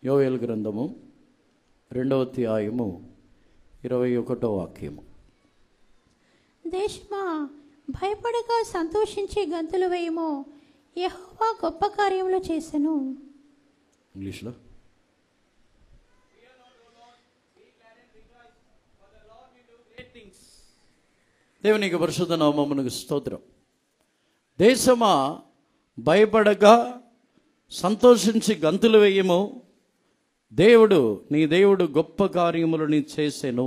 యోవేలు గ్రంథము 2వ అధ్యాయము 21వ వాక్యము. దేశమా భయపడక సంతోషించి గంతులు వేయము, యెహోవా గొప్ప కార్యములు చేసెను. ఇంగ్లీష్లో దేవునికి పరిశుద్ధ నామమునకు స్తోత్రం. దేశమా భయపడక సంతోషించి గంతులు వేయము, నీ దేవుడు గొప్ప కార్యములని చేసెను.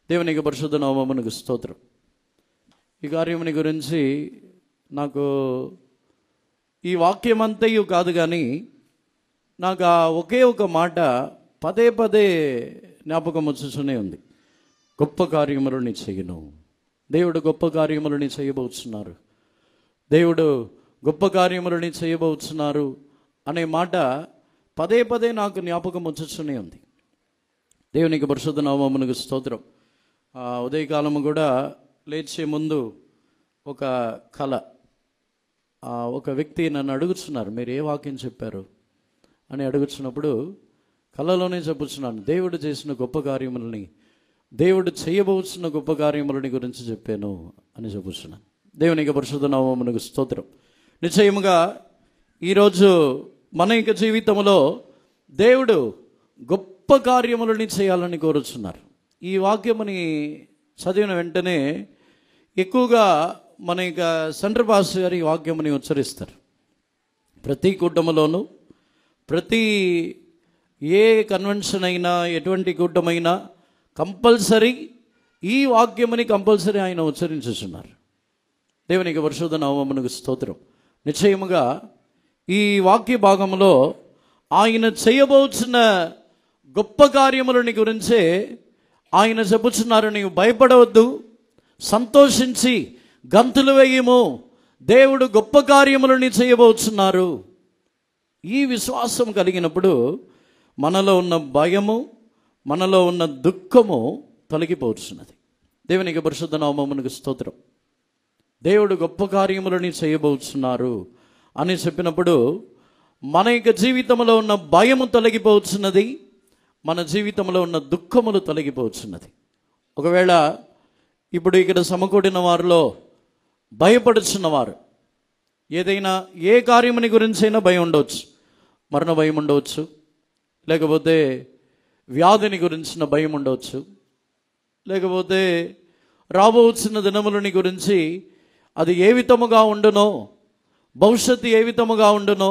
దేవునికి పరిశుద్ధ నామమునకు స్తోత్రం. ఈ కార్యముని గురించి నాకు ఈ వాక్యమంతయు కాదు కానీ నాకు ఒకే ఒక మాట పదే పదే జ్ఞాపకం వచ్చుతూనే ఉంది. గొప్ప కార్యములని చేయను. దేవుడు గొప్ప కార్యములని చేయబోతున్నారు, దేవుడు గొప్ప కార్యములని చేయబోతున్నారు అనే మాట పదే పదే నాకు జ్ఞాపకం వచ్చుతూనే ఉంది. దేవునికి పరిశుద్ధ నామమునకు స్తోత్రం. ఉదయకాలము కూడా లేచే ముందు ఒక కళ, ఒక వ్యక్తి నన్ను అడుగుతున్నారు, మీరు ఏ వాక్యం చెప్పారు అని అడుగుతున్నప్పుడు కళలోనే చెప్పుచున్నాను, దేవుడు చేసిన గొప్ప కార్యములని, దేవుడు చేయబోతున్న గొప్ప కార్యములని గురించి చెప్పాను అని చెప్పుచున్నాను. దేవునికి పరిశుద్ధ నామమునకు స్తోత్రం. నిశ్చయముగా ఈరోజు మన యొక్క జీవితంలో దేవుడు గొప్ప కార్యములని చేయాలని కోరుచున్నారు. ఈ వాక్యముని చదివిన వెంటనే ఎక్కువగా మన యొక్క సెంటర్ పాస్ గారి ఈ వాక్యముని ఉచ్చరిస్తారు. ప్రతి కూటములోనూ, ప్రతి ఏ కన్వెన్షన్ అయినా, ఎటువంటి కూటమైనా కంపల్సరీ ఈ వాక్యముని కంపల్సరీ ఆయన ఉచ్చరించుచున్నారు. దేవునికి పరిశుద్ధ నామమునకు స్తోత్రం. నిశ్చయముగా ఈ వాక్య భాగంలో ఆయన చేయబోతున్న గొప్ప కార్యములని గురించే ఆయన చెప్పుచున్నారు. నీవు భయపడవద్దు, సంతోషించి గంతులు వేయము, దేవుడు గొప్ప కార్యములని చేయబోతున్నారు. ఈ విశ్వాసం కలిగినప్పుడు మనలో ఉన్న భయము, మనలో ఉన్న దుఃఖము తొలగిపోతున్నది. దేవునికి పరిశుద్ధ నామమునకు స్తోత్రం. దేవుడు గొప్ప కార్యములని చేయబోతున్నారు అని చెప్పినప్పుడు మన యొక్క జీవితంలో ఉన్న భయము తొలగిపోతున్నది, మన జీవితంలో ఉన్న దుఃఖములు తొలగిపోతున్నది. ఒకవేళ ఇప్పుడు ఇక్కడ సమకూడిన వారిలో భయపడుచున్నవారు, ఏదైనా ఏ కార్యముని గురించైనా భయం ఉండవచ్చు. మరణ భయం ఉండవచ్చు, లేకపోతే వ్యాధిని గురించిన భయం ఉండవచ్చు, లేకపోతే రాబోతున్న దినములని గురించి అది ఏ విధముగా ఉండునో, భవిష్యత్తు ఏ విధముగా ఉండునో,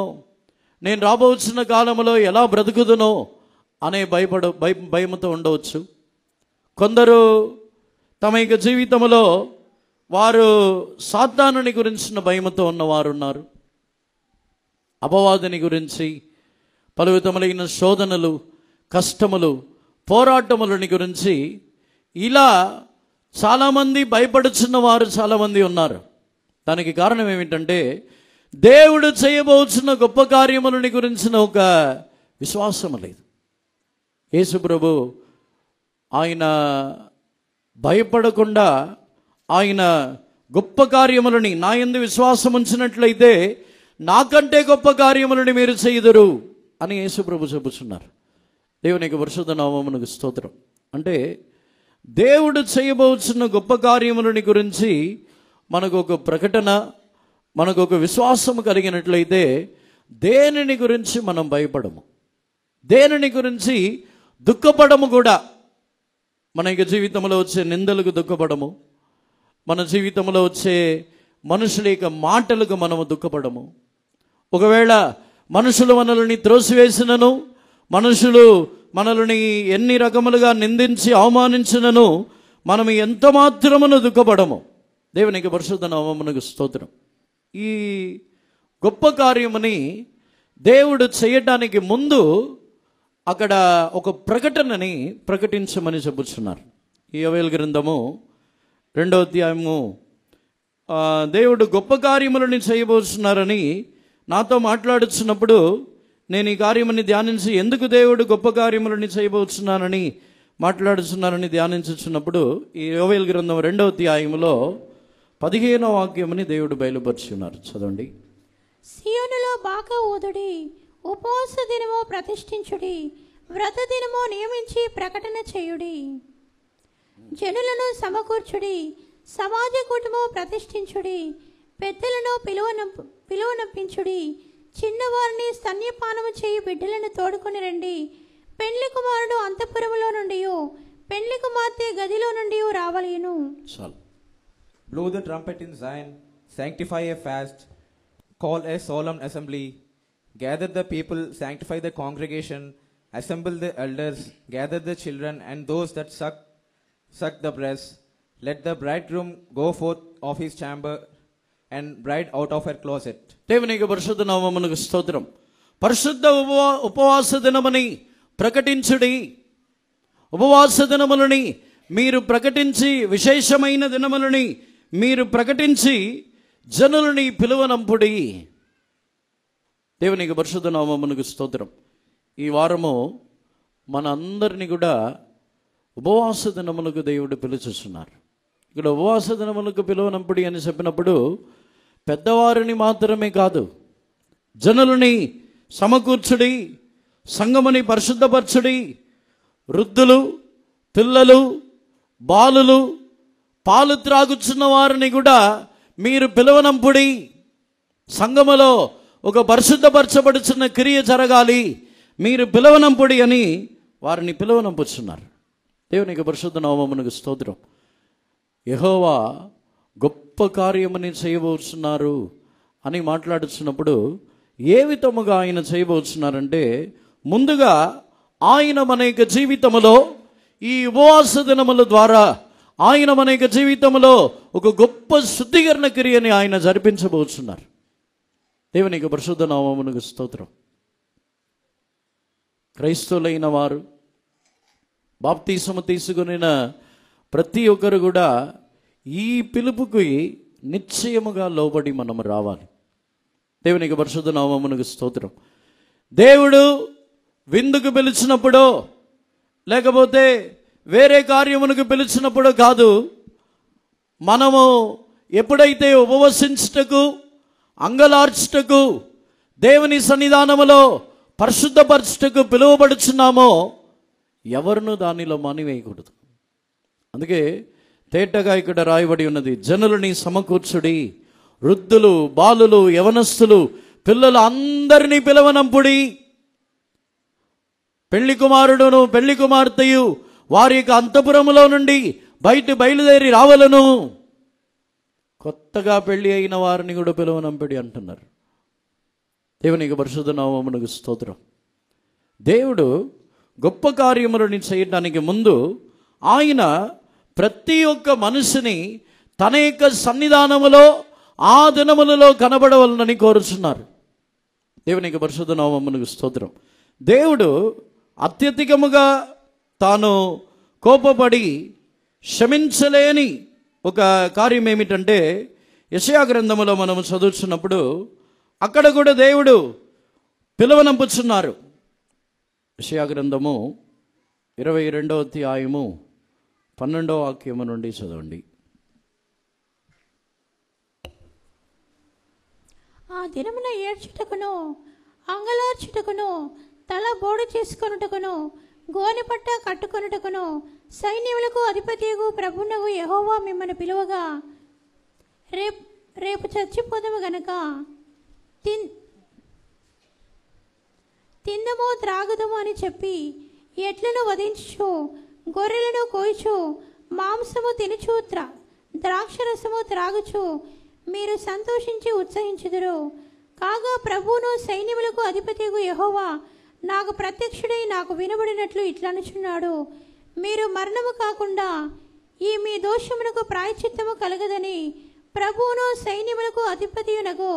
నేను రాబోతున్న కాలంలో ఎలా బ్రతుకుదునో అనే భయముతో ఉండవచ్చు. కొందరు తమ యొక్క జీవితంలో వారు సాతానుని గురించిన భయముతో ఉన్నవారు ఉన్నారు. అపవాదిని గురించి, పలు విధములైన శోధనలు, కష్టములు, పోరాటములని గురించి ఇలా చాలామంది భయపడుచున్న వారు చాలామంది ఉన్నారు. దానికి కారణం ఏమిటంటే దేవుడు చేయబోతున్న గొప్ప కార్యములని గురించిన ఒక విశ్వాసం లేదు. యేసు ప్రభు ఆయన భయపడకుండా ఆయన గొప్ప కార్యములని, నా యందు విశ్వాసం ఉంచినట్లయితే నాకంటే గొప్ప కార్యములని మీరు చేయుదురు అని యేసు ప్రభు చెబుతున్నారు. దేవునికి పరిశుద్ధ నామమునకు స్తోత్రం. అంటే దేవుడు చేయబోతున్న గొప్ప కార్యములని గురించి మనకు ఒక ప్రకటన, మనకు ఒక విశ్వాసం కలిగినట్లయితే దేనిని గురించి మనం భయపడము, దేనిని గురించి దుఃఖపడము కూడా. మన యొక్క జీవితంలో వచ్చే నిందలకు దుఃఖపడము, మన జీవితంలో వచ్చే మనుషుల యొక్క మాటలకు మనము దుఃఖపడము. ఒకవేళ మనుషులు మనల్ని త్రోసివేసినను, మనుషులు మనల్ని ఎన్ని రకములుగా నిందించి అవమానించినను మనం ఎంత మాత్రమును దుఃఖపడము. దేవునికి పరిశుద్ధ నామమునకు స్తోత్రం. ఈ గొప్ప కార్యముని దేవుడు చేయటానికి ముందు అక్కడ ఒక ప్రకటనని ప్రకటించమని చెబుతున్నారు. ఈ యోవేలు గ్రంథము 2వ అధ్యాయము దేవుడు గొప్ప కార్యములని చేయబోతున్నారని నాతో మాట్లాడుతున్నప్పుడు నేను ఈ కార్యముని ధ్యానించి, ఎందుకు దేవుడు గొప్ప కార్యములని చేయబోతున్నానని మాట్లాడుతున్నారని ధ్యానించుచున్నప్పుడు ఈ యోవేలు గ్రంథం 2వ అధ్యాయములో 15వ వాక్యముని దేవుడు బయలుపరుచున్నారు. చదవండి. సియోనులో బాకా ఊదుడి, ఉపవాస దినము ప్రతిష్ఠించుడి, వ్రత దినము నియమించి ప్రకటన చేయుడి. జనులను సమకూర్చుడి, సమాజ కూటము ప్రతిష్ఠించుడి, పెద్దలను పిలువనంపించుడి, చిన్నవారిని స్తన్యపానము చేయి బిడ్డలను తోడుకొని రండి. పెండ్లి కుమారుడు అంతఃపురములో నుండి పెండ్లి కుమార్తె గదిలో నుండి రావలేను. Blow the trumpet in Zion, sanctify a fast, call a solemn assembly, gather the people, sanctify the congregation, assemble the elders, gather the children and those that suck the breast. Let the bridegroom go forth of his chamber and bride out of her closet. దేవునికి పరిశుద్ధ నామమునకు స్తోత్రం. పరిశుద్ధ ఉపవాస దినమని ప్రకటించుడి. ఉపవాస దినములని మీరు ప్రకటించి, విశేషమైన దినములని మీరు ప్రకటించి జనులని పిలువనంపుడి. దేవునికి పరిశుద్ధ నామమునకు స్తోత్రం. ఈ వారము మన అందరినీ కూడా ఉపవాస దినములకు దేవుడు పిలుచుస్తున్నారు. ఇక్కడ ఉపవాస దినములకు పిలువనంపుడి అని చెప్పినప్పుడు పెద్దవారిని మాత్రమే కాదు, జనులని సమకూర్చుడి, సంఘముని పరిశుద్ధపరచుడి, వృద్ధులు, పిల్లలు, బాలులు, పాలు త్రాగుచున్న వారిని కూడా మీరు పిలువనంపుడి. సంఘములో ఒక పరిశుద్ధపరచబడుచున్న క్రియ జరగాలి, మీరు పిలువనంపుడి అని వారిని పిలువనంపుచున్నారు. దేవునికి పరిశుద్ధ నామమునకు స్తోత్రం. యెహోవా గొప్ప కార్యమని చేయబోతున్నారు అని మాట్లాడుతున్నప్పుడు ఏ విధముగా ఆయన చేయబోతున్నారంటే, ముందుగా ఆయన మన యొక్క జీవితంలో ఈ ఉపవాస దినముల ద్వారా ఆయన మన యొక్క జీవితంలో ఒక గొప్ప శుద్ధీకరణ క్రియని ఆయన జరిపించబోతున్నారు. దేవునికి పరిశుద్ధ నామమునకు స్తోత్రం. క్రైస్తవులైన వారు, బాప్తీసము తీసుకున్న ప్రతి ఒక్కరు కూడా ఈ పిలుపుకి నిశ్చయముగా లోబడి మనం రావాలి. దేవునికి పరిశుద్ధ నామమునకు స్తోత్రం. దేవుడు విందుకు పిలిచినప్పుడో లేకపోతే వేరే కార్యమునకు పిలిచినప్పుడో కాదు, మనము ఎప్పుడైతే ఉపవసించుటకు, అంగలార్చుటకు, దేవుని సన్నిధానములో పరిశుద్ధపరచుటకు పిలువబడుచున్నామో ఎవరును దానిలో మానివేయకూడదు. అందుకే తేటగా ఇక్కడ రాయబడి ఉన్నది, జనులని సమకూర్చుడి, వృద్ధులు, బాలులు, యవనస్తులు, పిల్లలు అందరినీ పిలవనంపుడి. పెళ్లి కుమారుడును పెళ్లి కుమార్తెయు వారి యొక్క అంతఃపురములో నుండి బయలుదేరి రావలను. కొత్తగా పెళ్లి అయిన వారిని కూడా పిలవనంపుడి అంటున్నారు. దేవునికి పరిశుద్ధ నామమునకు స్తోత్రం. దేవుడు గొప్ప కార్యములను చేయడానికి ముందు ఆయన ప్రతి ఒక్క మనిషిని తన యొక్క సన్నిధానములో ఆ దినములలో కనబడవలనని కోరుచున్నారు. దేవునికి పరిశుద్ధ నామమునకు స్తోత్రం. దేవుడు అత్యధికముగా తాను కోపపడి క్షమించలేని ఒక కార్యం ఏమిటంటే, యెషయా గ్రంథములో మనము చదువుతున్నప్పుడు అక్కడ కూడా దేవుడు పిలువనంపుచున్నారు. యెషయా గ్రంథము 22వ అధ్యాయము 12వ వాక్యము నుండి చదవండి. ఆ దినమున ఏడ్చుటకును, అంగలార్చుటకును, తల బోడు చేసుకొనుటకును, గోనెపట్ట కట్టుకొనుటకును సైన్యములకు అధిపతియగు ప్రభువునగు యెహోవా మిమ్మల్ని పిలువగా, రేపు చచ్చిపోదము గనక తిందము త్రాగుదము అని చెప్పి ఎట్లను వధించు, గొర్రెలను కోయిచు, మాంసము తినుచు, ద్రాక్షరసము త్రాగుచు మీరు సంతోషించి ఉత్సహించుదురు. కాగా ప్రభువును సైన్యములకు అధిపతియగు యెహోవా నాకు ప్రత్యక్షుడై నాకు వినబడినట్లు ఇట్లనుచున్నాడు, మీరు మరణము కాకుండా ఈ మీ దోషమునకు ప్రాయశ్చిత్తము కలగదని ప్రభువును సైన్యములకు అధిపతియునగు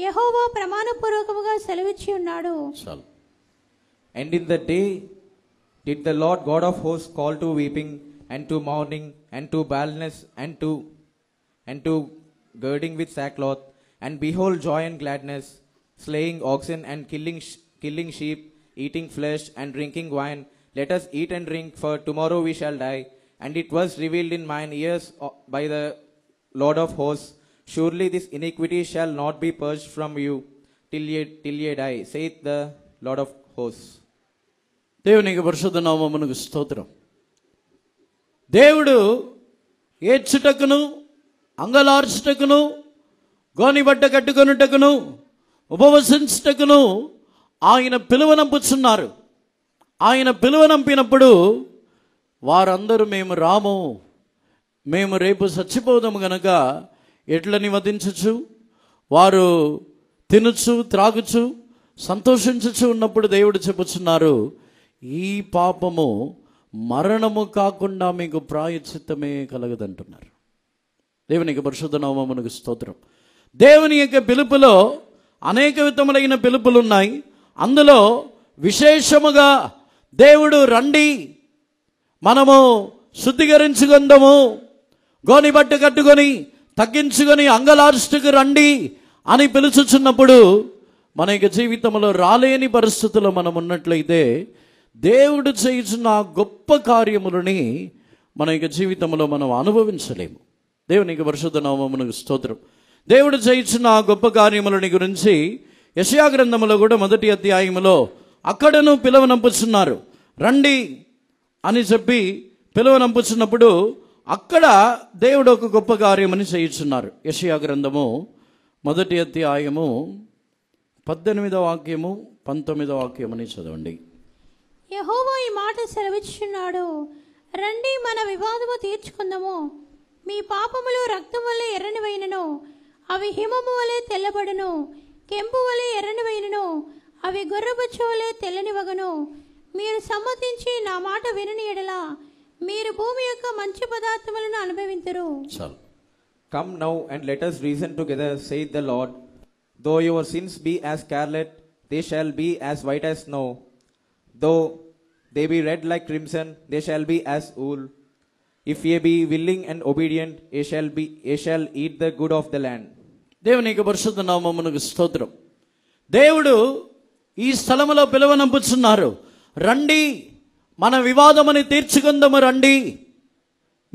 యెహోవా ప్రమాణపూర్వకముగా సెలవిచ్చి ఉన్నాడు. And in the day did the Lord God of hosts call to weeping and to mourning and to baldness and to girding with sackcloth, and behold joy and gladness, slaying oxen and killing sheep, eating flesh and drinking wine. Let us eat and drink, for tomorrow we shall die. And it was revealed in mine ears by the Lord of hosts, surely this iniquity shall not be purged from you till ye die, saith the Lord of hosts. దేవునికి పరిశుద్ధ నామమునకు స్తోత్రం. దేవుడు ఏడ్చుటకును, అంగలార్చుటకును, గోనిబట్ట కట్టుకొనుటకును, ఉపవసించుటకును ఆయన పిలువనంపుచున్నారు. ఆయన పిలువనంపినప్పుడు వారందరూ మేము రాము, మేము రేపు చచ్చిపోదాము గనక ఎట్లని వధించచ్చు, వారు తినుచు త్రాగుచు సంతోషించుచు ఉన్నప్పుడు దేవుడు చెప్పుచున్నారు, ఈ పాపము మరణము కాకుండా మీకు ప్రాయశ్చిత్తమే కలగదంటున్నారు. దేవునికి పరిశుద్ధ నామమునకు స్తోత్రం. దేవుని యొక్క పిలుపులో అనేక విధములైన పిలుపులు ఉన్నాయి. అందులో విశేషముగా దేవుడు రండి, మనము శుద్ధీకరించుకుందాము, గోని బట్ట కట్టుకొని తగ్గించుకొని అంగలార్చుటకు రండి అని పిలుచుచున్నప్పుడు మన యొక్క జీవితంలో రాలేని పరిస్థితుల్లో మనం ఉన్నట్లయితే దేవుడు చేయుచున్న గొప్ప కార్యములని మన యొక్క జీవితంలో మనం అనుభవించలేము. దేవునికి పరిశుద్ధ నామమునకు స్తోత్రం. దేవుడు చేయుచున్న గొప్ప కార్యములని గురించి యెషయా గ్రంథములో కూడా 1వ అధ్యాయములో అక్కడను పిలువనంపుచున్నారు. రండి అని చెప్పి పిలువనంపుచున్నప్పుడు అక్కడ దేవుడు ఒక గొప్ప కార్యమని చేయుచున్నారు. యెషయా గ్రంథము 1వ అధ్యాయము 18వ వాక్యము 19వ వాక్యమని చదవండి. యెహోవా ఈ మాట సెలవిచ్చుచున్నాడు, రండి మన వివాదము తీర్చుకుందాము. మీ పాపములు రక్తం వలె ఎర్రనివైనను, అవి హిమము వలె తెల్లబడును. కెంపు వలె ఎర్రనివైనను, అవి గొర్రెబొచ్చు వలె తెల్లనివగను. మీరు సమ్మతించి నా మాట వినని ఎడల మీరు భూమి యొక్క మంచి పదార్థములను అనుభవింతురు. చాలు. Come now and let us reason together, saith the Lord. Though your sins be as scarlet, they shall be as white as snow. Though they be red like crimson, they shall be as wool. If ye be willing and obedient, ye shall eat the good of the land. దేవునికి పరిశుద్ధ నామమునకు స్తోత్రం. దేవుడు ఈ స్థలములో పిలువనంపుచున్నారు, రండి మన వివాదముని తీర్చుకుందాము, రండి.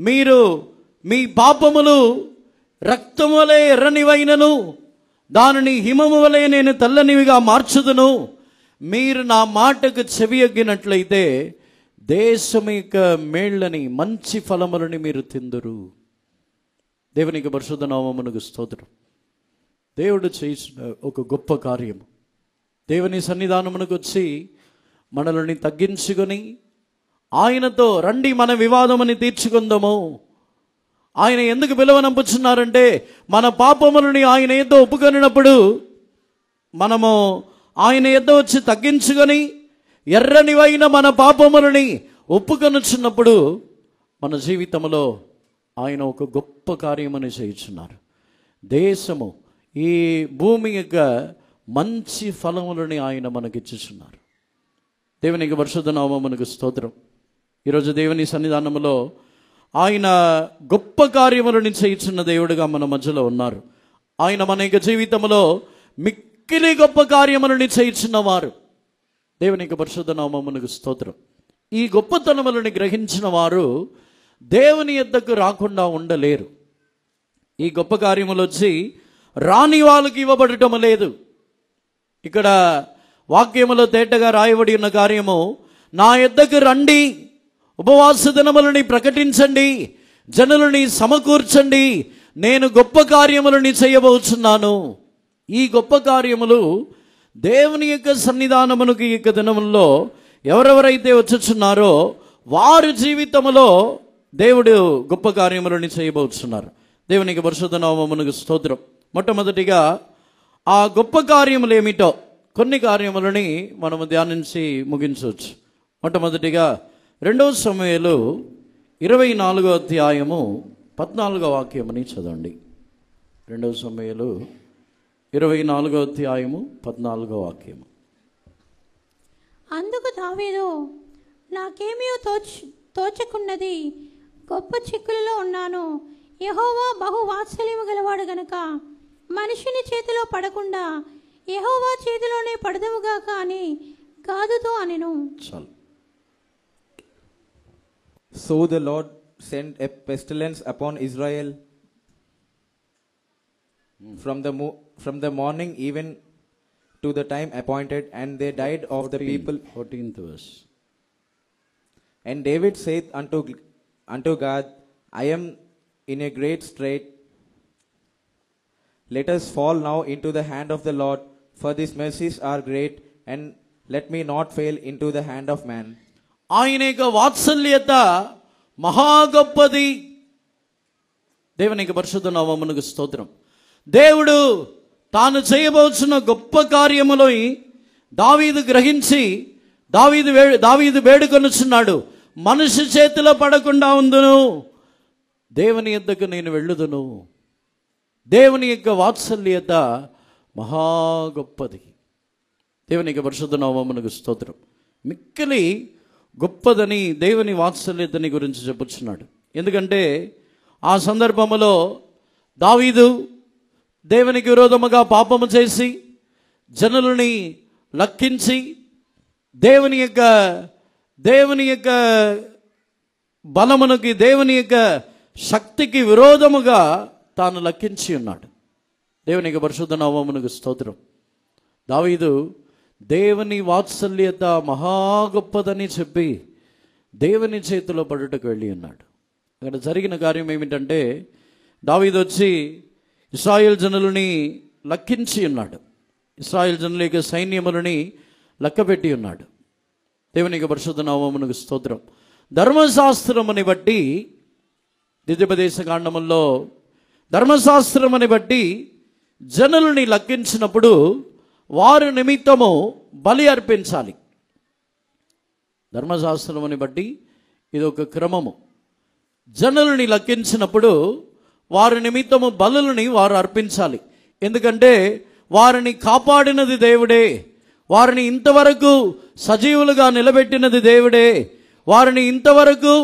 మీరు మీ పాపములు రక్తము వలె ఎర్రనివైనను, దానిని హిమము వలె నేను తెల్లనివిగా మార్చుదును. మీరు నా మాటకు చెవియొగ్గినట్లయితే దేశం యొక్క మేళ్లని మంచి ఫలములని మీరు తిందురు. దేవునికి పరిశుద్ధ నామమునకు స్తోత్రం. దేవుడు చేసిన ఒక గొప్ప కార్యము. దేవుని సన్నిధానమునకు వచ్చి మనల్ని తగ్గించుకొని ఆయనతో రండి మన వివాదముని తీర్చుకుందాము. ఆయన ఎందుకు పిలువనంపుచున్నారంటే మన పాపములని ఆయన ఏదో ఒప్పుకొనినప్పుడు మనము ఆయన ఎద్ద వచ్చి తగ్గించుకొని ఎర్రనివైన మన పాపములని ఒప్పుకొనుచున్నప్పుడు మన జీవితంలో ఆయన ఒక గొప్ప కార్యమని చేయుచున్నారు. దేశము ఈ భూమి యొక్క మంచి ఫలములని ఆయన మనకిచ్చుచున్నారు. దేవునికి పరిశుద్ధ నామమునకు స్తోత్రం. ఈరోజు దేవుని సన్నిధానములో ఆయన గొప్ప కార్యములను చేయుచున్న దేవుడుగా మన మధ్యలో ఉన్నారు. ఆయన మన యొక్క జీవితంలో మిక్కిలి గొప్ప కార్యములను చేయుచున్నవారు. దేవునికి పరిశుద్ధ నామమునకు స్తోత్రం. ఈ గొప్పతనములను గ్రహించిన వారు దేవుని యొద్దకు రాకుండా ఉండలేరు. ఈ గొప్ప కార్యములు వచ్చి రాని వాళ్ళకి ఇవ్వబడటం లేదు. ఇక్కడ వాక్యములో తేటగా రాయబడి ఉన్న కార్యము, నా యొద్దకు రండి, ఉపవాస దినములని ప్రకటించండి, జనులని సమకూర్చండి, నేను గొప్ప కార్యములని చేయబోచున్నాను. ఈ గొప్ప కార్యములు దేవుని యొక్క సన్నిధానమునకు ఈ యొక్క దినముల్లో ఎవరెవరైతే వచ్చుచున్నారో వారి జీవితంలో దేవుడు గొప్ప కార్యములని చేయబోతున్నారు. దేవునికి పరిశుద్ధ నామమునకు స్తోత్రం. మొట్టమొదటిగా ఆ గొప్ప కార్యములు ఏమిటో కొన్ని కార్యములని మనము ధ్యానించి ముగించవచ్చు. మొట్టమొదటిగా 2 సమూయేలు 24వ అధ్యాయము 14వ వాక్యమని చదవండి. 2 సమూయేలు 24వ అధ్యాయము 14వ వాక్యము. అందుకు దావీదు, నాకేమీ తోచకున్నది, గొప్ప చిక్కులలో ఉన్నాను. యెహోవా బహు వాత్సల్యము గలవాడు గనుక మనుషుని చేతిలో పడకుండా యెహోవా చేతిలోనే పడదవుగాక అని గాదుతో అనెను. చాలు. So the Lord sent a pestilence upon Israel from the morning even to the time appointed, and they died of the people. 14th verse. And David said unto God, I am in a great strait. Let us fall now into the hand of the Lord, for these mercies are great, and let me not fail into the hand of man. ఆయన యొక్క వాత్సల్యత మహా గొప్పది. దేవుని యొక్క పరిశుద్ధ నామమునకు స్తోత్రం. దేవుడు తాను చేయబోతున్న గొప్ప కార్యములో దావీదు గ్రహించి దావీదు వేడుకొనుచున్నాడు, మనిషి చేతిలో పడకుండా ఉందును, దేవుని యొద్దకు నేను వెళ్ళుదును. దేవుని యొక్క వాత్సల్యత మహా గొప్పది. దేవుని యొక్క పరిశుద్ధ నామమునకు స్తోత్రం. మిక్కిలి గొప్పదని దేవుని వాత్సల్యతని గురించి చెప్పుచున్నాడు. ఎందుకంటే ఆ సందర్భములో దావీదు దేవునికి విరోధముగా పాపము చేసి జనులని లక్కించి దేవుని యొక్క బలమునకి, దేవుని యొక్క శక్తికి విరోధముగా తాను లక్కించి ఉన్నాడు. దేవుని యొక్క పరిశుద్ధ నామమునకు స్తోత్రం. దావీదు దేవుని వాత్సల్యత మహా గొప్పదని చెప్పి దేవుని చేతిలో పడుటకు వెళ్ళి ఉన్నాడు. అక్కడ జరిగిన కార్యం ఏమిటంటే, దావీదు వచ్చి ఇశ్రాయేల్ జనులని లక్కించి ఉన్నాడు. ఇశ్రాయేల్ జనుల యొక్క సైన్యములని లెక్కపెట్టి ఉన్నాడు. దేవుని యొక్క పరిశుద్ధ నామమునకు స్తోత్రం. ధర్మశాస్త్రముని బట్టి, ద్వితీయోపదేశ కాండములో ధర్మశాస్త్రముని బట్టి జనులని లెక్కించినప్పుడు వారి నిమిత్తము బలి అర్పించాలి. ధర్మశాస్త్రముని బట్టి ఇది ఒక క్రమము. జనులని లెక్కించినప్పుడు వారి నిమిత్తము బలులని వారు అర్పించాలి. ఎందుకంటే వారిని కాపాడినది దేవుడే, వారిని ఇంతవరకు సజీవులుగా నిలబెట్టినది దేవుడే, వారిని ఇంతవరకు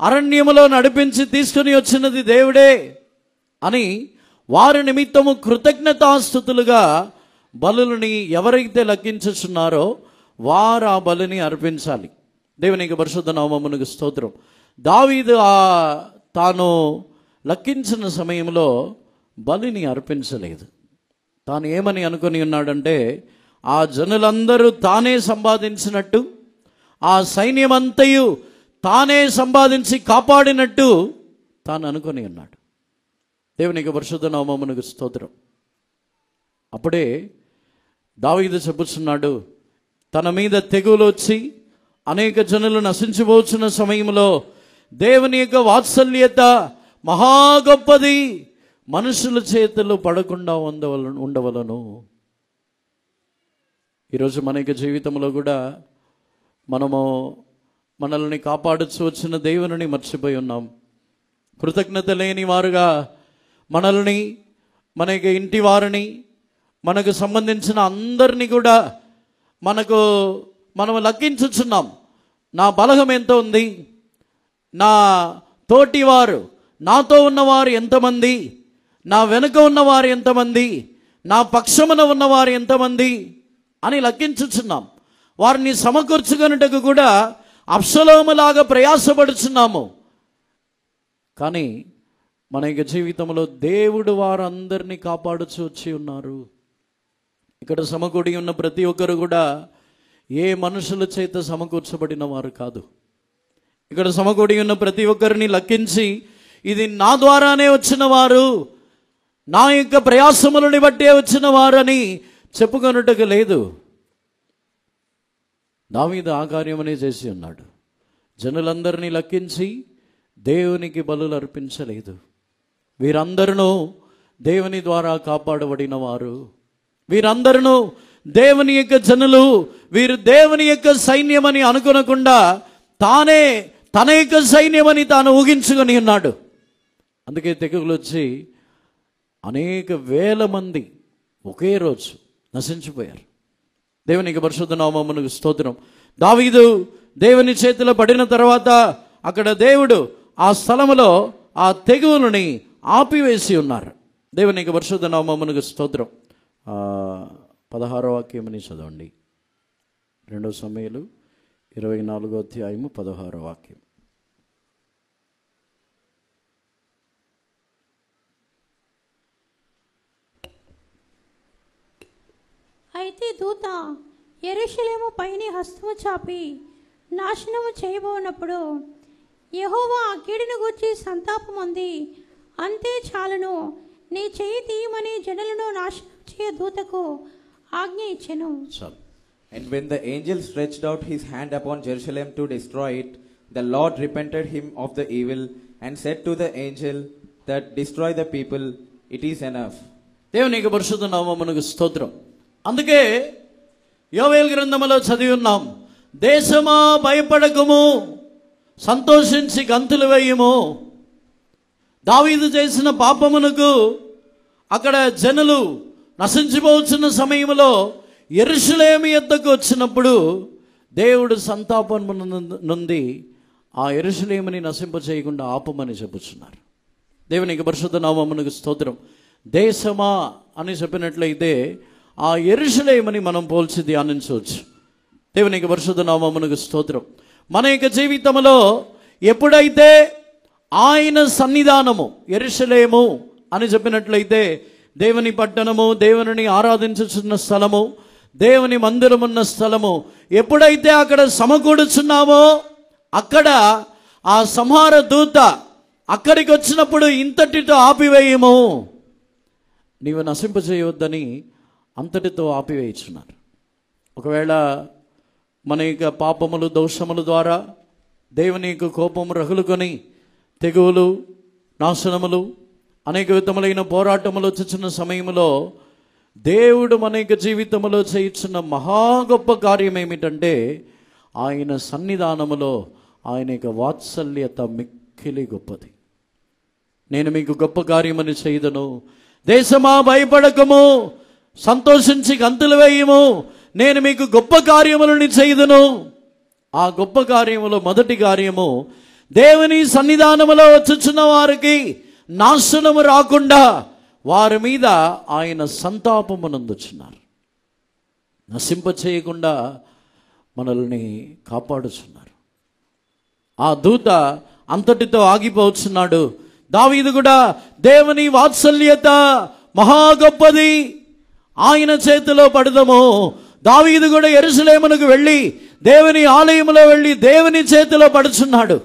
అరణ్యములో నడిపించి తీసుకుని వచ్చినది దేవుడే అని వారి నిమిత్తము కృతజ్ఞతాస్తుతులుగా బలులని ఎవరైతే లెక్కించుచున్నారో వారు ఆ బలిని అర్పించాలి. దేవునికి పరిశుద్ధ నామమునకు స్తోత్రం. దావీదు తాను లెక్కించిన సమయంలో బలిని అర్పించలేదు. తాను ఏమని అనుకుని ఉన్నాడంటే, ఆ జనులందరూ తానే సంపాదించినట్టు, ఆ సైన్యమంతయు తానే సంపాదించి కాపాడినట్టు తాను అనుకుని ఉన్నాడు. దేవునికి పరిశుద్ధ నామమునకు స్తోత్రం. అప్పుడే దావీదు చెప్పుచున్నాడు, తన మీద తెగులు వచ్చి అనేక జనులు నశించిపోతున్న సమయంలో దేవుని యొక్క వాత్సల్యత మహా గొప్పది, మనుషుల చేతులు పడకుండా ఉండవలను. ఈరోజు మన యొక్క జీవితంలో కూడా మనల్ని కాపాడుచు వచ్చిన దేవుని మర్చిపోయి ఉన్నాం. కృతజ్ఞత లేని వారుగా మనల్ని, మన యొక్క ఇంటి వారిని, మనకు సంబంధించిన అందరినీ కూడా మనం లెక్కించుచున్నాం. నా బలగం ఎంత ఉంది, నా తోటివారు, నాతో ఉన్నవారు ఎంతమంది, నా వెనుక ఉన్నవారు ఎంతమంది, నా పక్షమున ఉన్నవారు ఎంతమంది అని లెక్కించుచున్నాం. వారిని సమకూర్చుకొనుటకు కూడా అబ్షలోములాగా ప్రయాసపడుచున్నాము. కానీ మన యొక్క జీవితంలో దేవుడు వారందరినీ కాపాడుచు వచ్చి ఉన్నారు. ఇక్కడ సమకూడి ఉన్న ప్రతి ఒక్కరు కూడా ఏ మనుషుల చేత సమకూర్చబడిన వారు కాదు. ఇక్కడ సమకూడి ఉన్న ప్రతి ఒక్కరిని లెక్కించి ఇది నా ద్వారానే వచ్చిన వారు, నా యొక్క ప్రయాసములని బట్టే వచ్చిన వారు అని చెప్పుకొనుటకు లేదు. దావీదు ఆ కార్యమనే చేసి ఉన్నాడు. జనులందరినీ లెక్కించి దేవునికి బలులు అర్పించలేదు. వీరందరూ దేవుని ద్వారా కాపాడబడిన వారు, వీరందరూ దేవుని యొక్క జనులు, వీరు దేవుని యొక్క సైన్యమని అనుకొనకుండా తన యొక్క సైన్యమని తాను ఊహించుకొని ఉన్నాడు. అందుకే తెగులు వచ్చి అనేక వేల మంది ఒకే రోజు నశించిపోయారు. దేవునికి పరిశుద్ధ నామమునకు స్తోత్రం. దావీదు దేవుని చేతిలో పడిన తర్వాత అక్కడ దేవుడు ఆ స్థలములో ఆ తెగులుని ఆపివేసి ఉన్నారు. దేవునికి పరిశుద్ధ నామమునకు స్తోత్రం. 16వ వాక్యమని చదవండి. 2 సమూయేలు 24వ అధ్యాయము 16వ వాక్యం. అయితే దూత యెరూషలేము పైని హస్తము చాపి నాశనము చేయబోనప్పుడు యెహోవా ఆ కీడును గూర్చి సంతాపముంది, అంతే చాలును, నీ చేయి తీయమని జనులను నాశనం చేయ దూతకు ఆజ్ఞ ఇచ్చెను. And when the angel stretched out his hand upon Jerusalem to destroy it, the Lord repented him of the evil and said to the angel that destroy the people, it is enough. దేవునికి పరిశుద్ధ నామమునకు స్తోత్రం. అందుకే యోవేలు గ్రంథములో చదివి ఉన్నాం, దేశమా భయపడకము, సంతోషించి గంతులు వేయము. దావీదు చేసిన పాపమునకు అక్కడ జనులు నశించిపోతున్న సమయంలో యెరూషలేము యొద్దకు వచ్చినప్పుడు దేవుడు సంతాపము నుండి ఆ యెరూషలేముని నశింప చేయకుండా ఆపమని చెప్పుచున్నారు. దేవునికి పరిశుద్ధ నామమునకు స్తోత్రం. దేశమా అని చెప్పినట్లయితే ఆ యెరూషలేముని మనం పోల్చి ధ్యానించవచ్చు. దేవునికి పరిశుద్ధ నామమునకు స్తోత్రం. మన యొక్క జీవితంలో ఎప్పుడైతే ఆయన సన్నిధానము, యెరూషలేము అని చెప్పినట్లయితే దేవుని పట్టణము, దేవుని ఆరాధించుచున్న స్థలము, దేవుని మందిరమున్న స్థలము, ఎప్పుడైతే అక్కడ సమకూడుచున్నామో అక్కడ ఆ సంహార దూత అక్కడికి వచ్చినప్పుడు ఇంతటితో ఆపివేయము, నీవు నశింపజేయవద్దని అంతటితో ఆపివేయుచున్నారు. ఒకవేళ మన యొక్క పాపములు, దోషముల ద్వారా దేవుని యొక్క కోపము రగులుకొని తెగువలు, నాశనములు, అనేక విధములైన పోరాటములు వచ్చుచున్న సమయంలో దేవుడు మన యొక్క జీవితంలో చేయుచున్న మహా గొప్ప కార్యం ఏమిటంటే ఆయన సన్నిధానములో ఆయన యొక్క వాత్సల్యత మిక్కిలి గొప్పది. నేను మీకు గొప్ప కార్యమని చేయదను, దేశమా భయపడకము, సంతోషించి గంతులు వేయము, నేను మీకు గొప్ప కార్యములను చేయదును. ఆ గొప్ప కార్యములో మొదటి కార్యము, దేవుని సన్నిధానములో వచ్చుచున్న వారికి నాశనము రాకుండా వారి మీద ఆయన సంతాపమునందుచున్నారు. నశింప చేయకుండా మనల్ని కాపాడుచున్నారు. ఆ దూత అంతటితో ఆగిపోతున్నాడు. దావీదు కూడా దేవుని వాత్సల్యత మహా గొప్పది, ఆయన చేతిలో పడదము. దావీదు కూడా యెరూషలేమునకు వెళ్ళి దేవుని ఆలయములో వెళ్ళి దేవుని చేతిలో పడుచున్నాడు.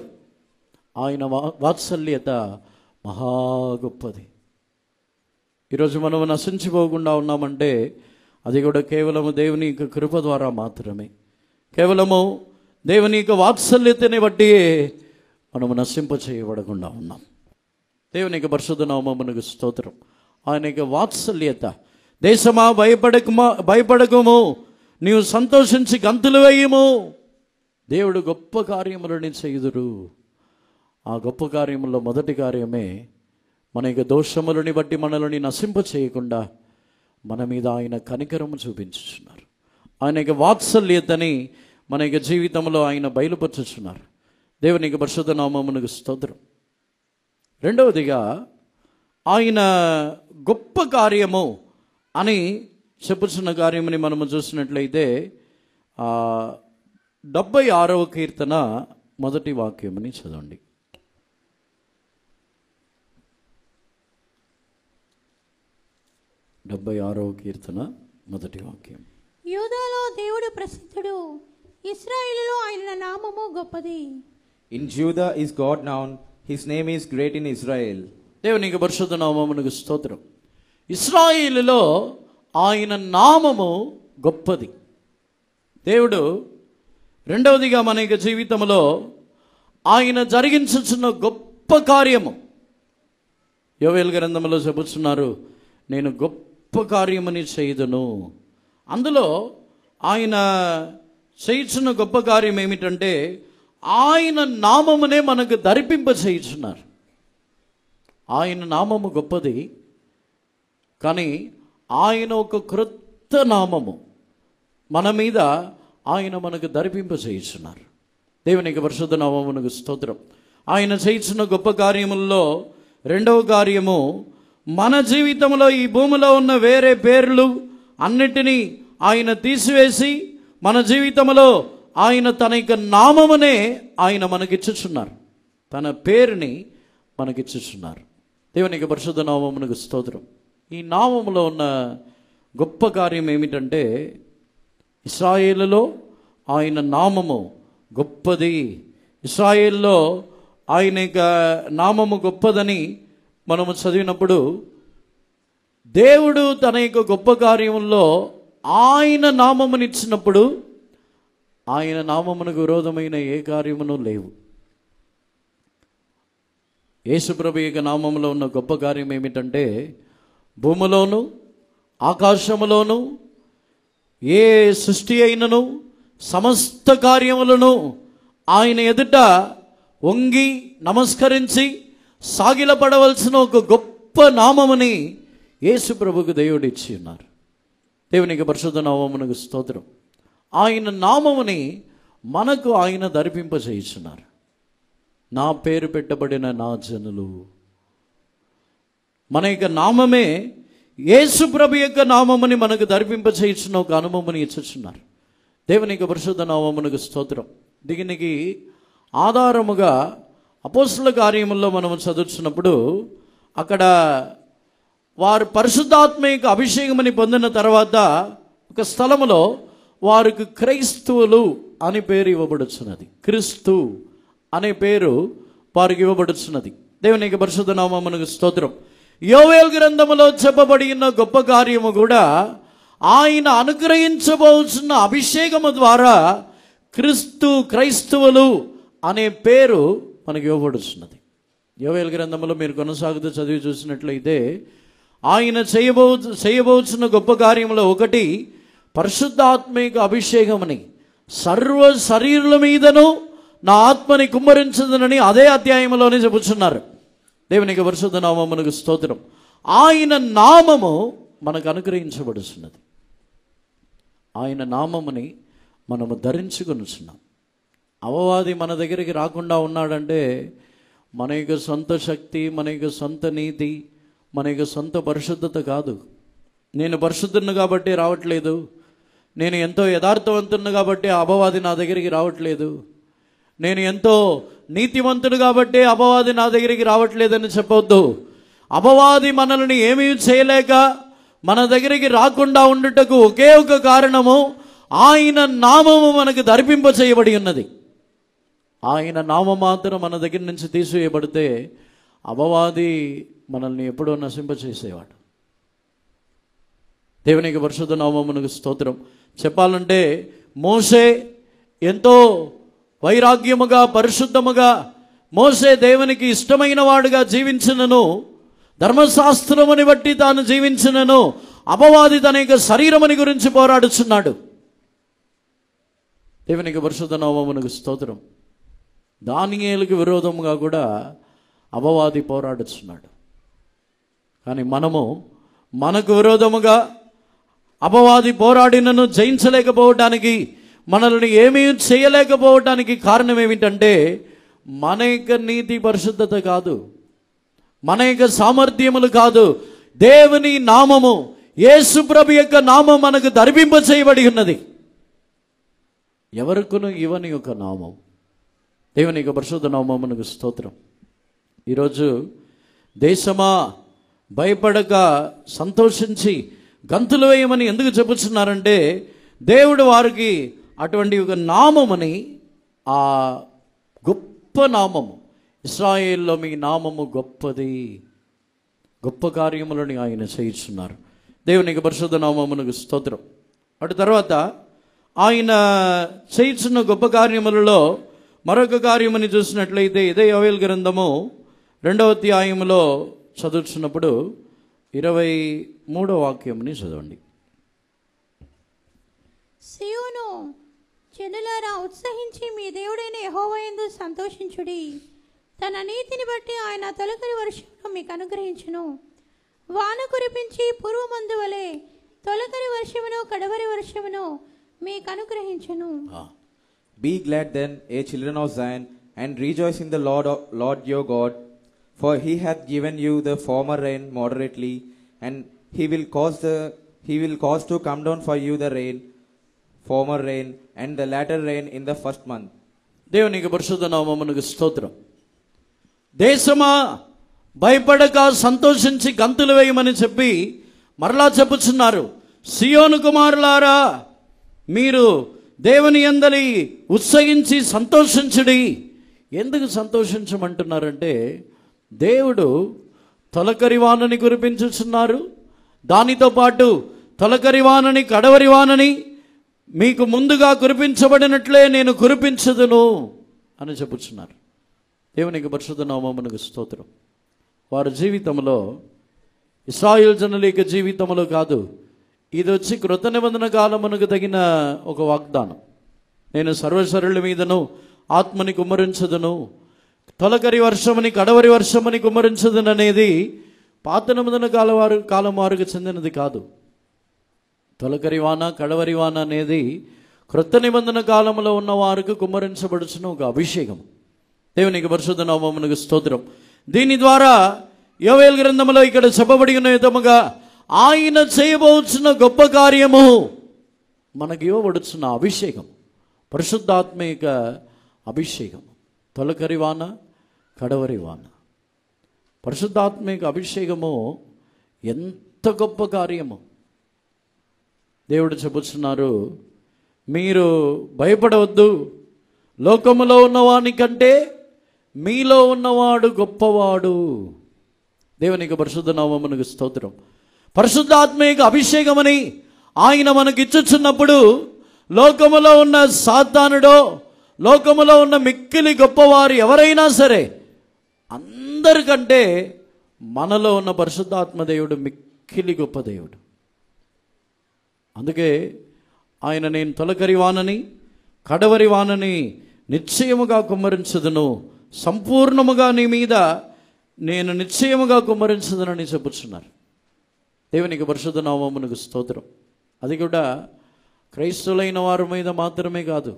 ఆయన వాత్సల్యత మహా గొప్పది. ఈరోజు మనం నశించిపోకుండా ఉన్నామంటే అది కూడా కేవలము దేవుని యొక్క కృప ద్వారా మాత్రమే. కేవలము దేవుని యొక్క వాత్సల్యతని బట్టి మనము నశింప చేయబడకుండా ఉన్నాం. దేవుని యొక్క పరిశుద్ధ నామమునకు స్తోత్రం. ఆయన యొక్క వాత్సల్యత, దేశమా భయపడకము, నీవు సంతోషించి గంతులు వేయము, దేవుడు గొప్ప కార్యములని చేయుదురు. ఆ గొప్ప కార్యములో మొదటి కార్యమే మన యొక్క దోషములని బట్టి మనల్ని నశింప చేయకుండా మన మీద ఆయన కనికరము చూపించుచున్నారు. ఆయన యొక్క వాత్సల్యతని మన యొక్క జీవితంలో ఆయన బయలుపరుచుచున్నారు. దేవుని యొక్క పరిశుద్ధ నామమునకు స్తోత్రం. రెండవదిగా ఆయన గొప్ప కార్యము అని చెప్పుచున్న కార్యముని మనము చూసినట్లయితే 76వ కీర్తన మొదటి వాక్యముని చదవండి. 76వ కీర్తన మొదటి వాక్యం. యూదాలో దేవుడు ప్రసిద్ధుడు, ఇశ్రాయేలులో ఆయన నామము గొప్పది. In Judah is God known, his name is great in Israel. దేవునికి పరిశుద్ధ నామమునకు స్తోత్రం. ఇశ్రాయేలులో ఆయన నామము గొప్పది. దేవుడు రెండవదిగా మన యొక్క జీవితంలో ఆయన జరిగించుచున్న గొప్ప కార్యము, యోవేలు గ్రంథంలో చెబుతున్నారు, నేను గొప్ప కార్యమని చేయదును. అందులో ఆయన చేయుచున్న గొప్ప కార్యం ఏమిటంటే ఆయన నామమునే మనకు ధరిపింప చేయుచున్నారు. ఆయన నామము గొప్పది, కానీ ఆయన ఒక క్రొత్త నామము మన మీద ఆయన మనకు ధరిపింప చేయుచున్నారు. దేవునికి పరిశుద్ధ నామమునకు స్తోత్రం. ఆయన చేయుచున్న గొప్ప కార్యముల్లో రెండవ కార్యము, మన జీవితంలో ఈ భూమిలో ఉన్న వేరే పేర్లు అన్నిటినీ ఆయన తీసివేసి మన జీవితంలో ఆయన తన యొక్క నామమునే ఆయన మనకిచ్చుచున్నారు, తన పేరుని మనకిచ్చుచున్నారు. దేవునికి పరిశుద్ధ నామమునకు స్తోత్రం. ఈ నామములో ఉన్న గొప్ప కార్యం ఏమిటంటే ఇశ్రాయేలులో ఆయన నామము గొప్పది. ఇశ్రాయేల్లో ఆయన యొక్క నామము గొప్పదని మనము చదివినప్పుడు, దేవుడు తన యొక్క గొప్ప కార్యముల్లో ఆయన నామమునిచ్చినప్పుడు ఆయన నామమునకు విరోధమైన ఏ కార్యమును లేవు. యేసుప్రభు యొక్క నామములో ఉన్న గొప్ప కార్యం ఏమిటంటే, భూమిలోను ఆకాశములోను ఏ సృష్టి అయినను సమస్త కార్యములను ఆయన ఎదుట వంగి నమస్కరించి సాగిలపడవలసిన ఒక గొప్ప నామముని యేసు ప్రభుకు దేవుడు ఇచ్చి ఉన్నారు. దేవునికి పరిశుద్ధ నామమునకు స్తోత్రం. ఆయన నామముని మనకు ఆయన ధరిపింపచేయుచున్నారు. నా పేరు పెట్టబడిన నా జనులు, మన యొక్క నామమే యేసు ప్రభు యొక్క నామముని మనకు ధరిపింపచేయుచున్న ఒక అనుభవముని ఇచ్చుచున్నారు. దేవునికి పరిశుద్ధ నామమునకు స్తోత్రం. దీనికి ఆధారముగా అపోస్తల కార్యముల్లో మనము చదువుతున్నప్పుడు, అక్కడ వారు పరిశుద్ధాత్మక అభిషేకమని పొందిన తర్వాత ఒక స్థలములో వారికి క్రైస్తవులు అని పేరు ఇవ్వబడుచున్నది. క్రీస్తు అనే పేరు వారికి ఇవ్వబడుచున్నది. దేవునికి పరిశుద్ధ నామమునకు స్తోత్రం. యోవేలు గ్రంథములో చెప్పబడిన గొప్ప కార్యము కూడా ఆయన అనుగ్రహించబోతున్న అభిషేకము ద్వారా క్రైస్తవులు అనే పేరు మనకి ఇవ్వబడుతున్నది. యోవేలు గ్రంథములో మీరు కొనసాగుతూ చదివి చూసినట్లయితే, ఆయన చేయబోతున్న గొప్ప కార్యములో ఒకటి పరిశుద్ధాత్మక అభిషేకమని, సర్వ శరీరుల మీదను నా ఆత్మని కుమ్మరించదనని అదే అధ్యాయంలోనే చెబుతున్నారు. దేవునికి పరిశుద్ధ నామమునకు స్తోత్రం. ఆయన నామము మనకు అనుగ్రహించబడుతున్నది. ఆయన నామముని మనము ధరించుకొనుచున్నాం. అపవాది మన దగ్గరికి రాకుండా ఉన్నాడంటే మన యొక్క సొంత శక్తి, మన యొక్క సొంత నీతి, మన యొక్క సొంత పరిశుద్ధత కాదు. నేను పరిశుద్ధుని కాబట్టి రావట్లేదు, నేను ఎంతో యథార్థవంతుని కాబట్టి అపవాది నా దగ్గరికి రావట్లేదు, నేను ఎంతో నీతివంతుడు కాబట్టి అపవాది నా దగ్గరికి రావట్లేదని చెప్పొద్దు. అపవాది మనల్ని ఏమీ చేయలేక మన దగ్గరికి రాకుండా ఉండుటకు ఒకే ఒక కారణము, ఆయన నామము మనకు ధరిపింప చేయబడి ఉన్నది. ఆయన నామం మాత్రం మన దగ్గర నుంచి తీసివేయబడితే అపవాది మనల్ని ఎప్పుడో నశింపచేసేవాడు. దేవునికి పరిశుద్ధ నామమునకు స్తోత్రం. చెప్పాలంటే మోషే ఎంతో వైరాగ్యముగా, పరిశుద్ధముగా, మోషే దేవునికి ఇష్టమైన వాడుగా జీవించినను, ధర్మశాస్త్రముని బట్టి తాను జీవించినను, అపవాది తన యొక్క శరీరముని గురించి పోరాడుచున్నాడు. దేవునికి పరిశుద్ధ నామమునకు స్తోత్రం. దానియేలుకు విరోధముగా కూడా అపవాది పోరాడుచున్నాడు. కానీ మనకు విరోధముగా అపవాది పోరాడినను జయించలేకపోవటానికి, మనల్ని ఏమీ చేయలేకపోవటానికి కారణం ఏమిటంటే మన యొక్క నీతి పరిశుద్ధత కాదు, మన యొక్క సామర్థ్యములు కాదు. దేవుని నామము, యేసు ప్రభు యొక్క నామం మనకు ధరిపింప చేయబడి ఉన్నది. ఎవరికును ఇవని యొక్క నామం. దేవుని యొక్క పరిశుద్ధ నామమునకు స్తోత్రం. ఈరోజు దేశమా భయపడక సంతోషించి గంతులు వేయమని ఎందుకు చెప్పుచున్నారంటే, దేవుడు వారికి అటువంటి ఒక నామముని, ఆ గొప్ప నామము, ఇశ్రాయేల్లో మీ నామము గొప్పది, గొప్ప కార్యములని ఆయన చేయుచున్నారు. దేవునికి పరిశుద్ధ నామమునకు స్తోత్రం. అటు తర్వాత ఆయన చేయుచున్న గొప్ప కార్యములలో మరొక కార్యమని చూసినట్లయితే, ఇదే యోవేలు గ్రంథము 2వ అధ్యాయములో చదువుతున్నప్పుడు 23వ వాక్యముని చదవండి. సియోను జనులారా, ఉత్సహించి మీ దేవుడైన యెహోవా యందు సంతోషించుడి. తన నీతిని బట్టి ఆయన తొలకరి వర్షమును మీకు అనుగ్రహించును. వాన కురిపించి పూర్వమందు వలె తొలకరి వర్షమును కడవరి వర్షమును మీకు అనుగ్రహించును. Be glad then, ye children of Zion, and rejoice in the Lord your God, for he hath given you the former rain moderately, and he will cause to come down for you the rain, former rain, and the latter rain in the first month. దేవునికి పరిశుద్ధ నామమునకు స్తోత్రం. దేశమా భయపడక సంతోషించి గంతులు వేయమని చెప్పి మరలా చెప్పుచున్నారు. సియోను కుమారులారా, మీరు దేవుని యందలి ఉత్సహించి సంతోషించుడి. ఎందుకు సంతోషించమంటున్నారంటే, దేవుడు తొలకరి వానని కురిపించుచున్నారు, దానితో పాటు తొలకరి వానని కడవరి వానని మీకు ముందుగా కురిపించబడినట్లే నేను కురిపించదును అని చెప్పుచున్నారు. దేవునికి పరిశుద్ధ నామమునకు స్తోత్రం. వారి జీవితంలో, ఇశ్రాయేలు జనుల యొక్క జీవితంలో కాదు, ఇది వచ్చి కృత నిబంధన కాలమునకు తగిన ఒక వాగ్దానం. నేను సర్వశరీరుల మీదను ఆత్మని కుమ్మరించదును, తొలకరి వర్షమని కడవరి వర్షమని కుమ్మరించదును అనేది పాత నిబంధన కాలం వారికి చెందినది కాదు. తొలకరి వాన కడవరి వాన అనేది కృత నిబంధన కాలంలో ఉన్న వారికి కుమ్మరించబడుచున్న ఒక అభిషేకం. దేవునికి పరిశుద్ధ నామమునకు స్తోత్రం. దీని ద్వారా యోవేలు గ్రంథంలో ఇక్కడ చెప్పబడి ఉన్న విధముగా ఆయన చేయబోచున్న గొప్ప కార్యము మనకి ఇవ్వబడుచున్న అభిషేకం, పరిశుద్ధాత్మిక అభిషేకం. తొలకరి వాన కడవరి వాన, పరిశుద్ధాత్మిక అభిషేకము ఎంత గొప్ప కార్యము. దేవుడు చెబుతున్నారు, మీరు భయపడవద్దు, లోకములో ఉన్నవాని కంటే మీలో ఉన్నవాడు గొప్పవాడు. దేవునికి పరిశుద్ధ నామమునకు స్తోత్రం. పరిశుద్ధాత్మిక అభిషేకమని ఆయన మనకి ఇచ్చుచున్నప్పుడు లోకములో ఉన్న సాతానుడో, లోకములో ఉన్న మిక్కిలి గొప్పవారు ఎవరైనా సరే, అందరికంటే మనలో ఉన్న పరిశుద్ధాత్మ దేవుడు మిక్కిలి గొప్ప దేవుడు. అందుకే ఆయన, నేను తొలకరి వానని కడవరి వానని నిశ్చయముగా కుమ్మరించదును, సంపూర్ణముగా నీ మీద నేను నిశ్చయముగా కుమ్మరించదునని చెప్పుచున్నారు. దేవునికి పరిశుద్ధ నామమునకు స్తోత్రం. అది కూడా క్రైస్తవులైన వారి మీద మాత్రమే కాదు,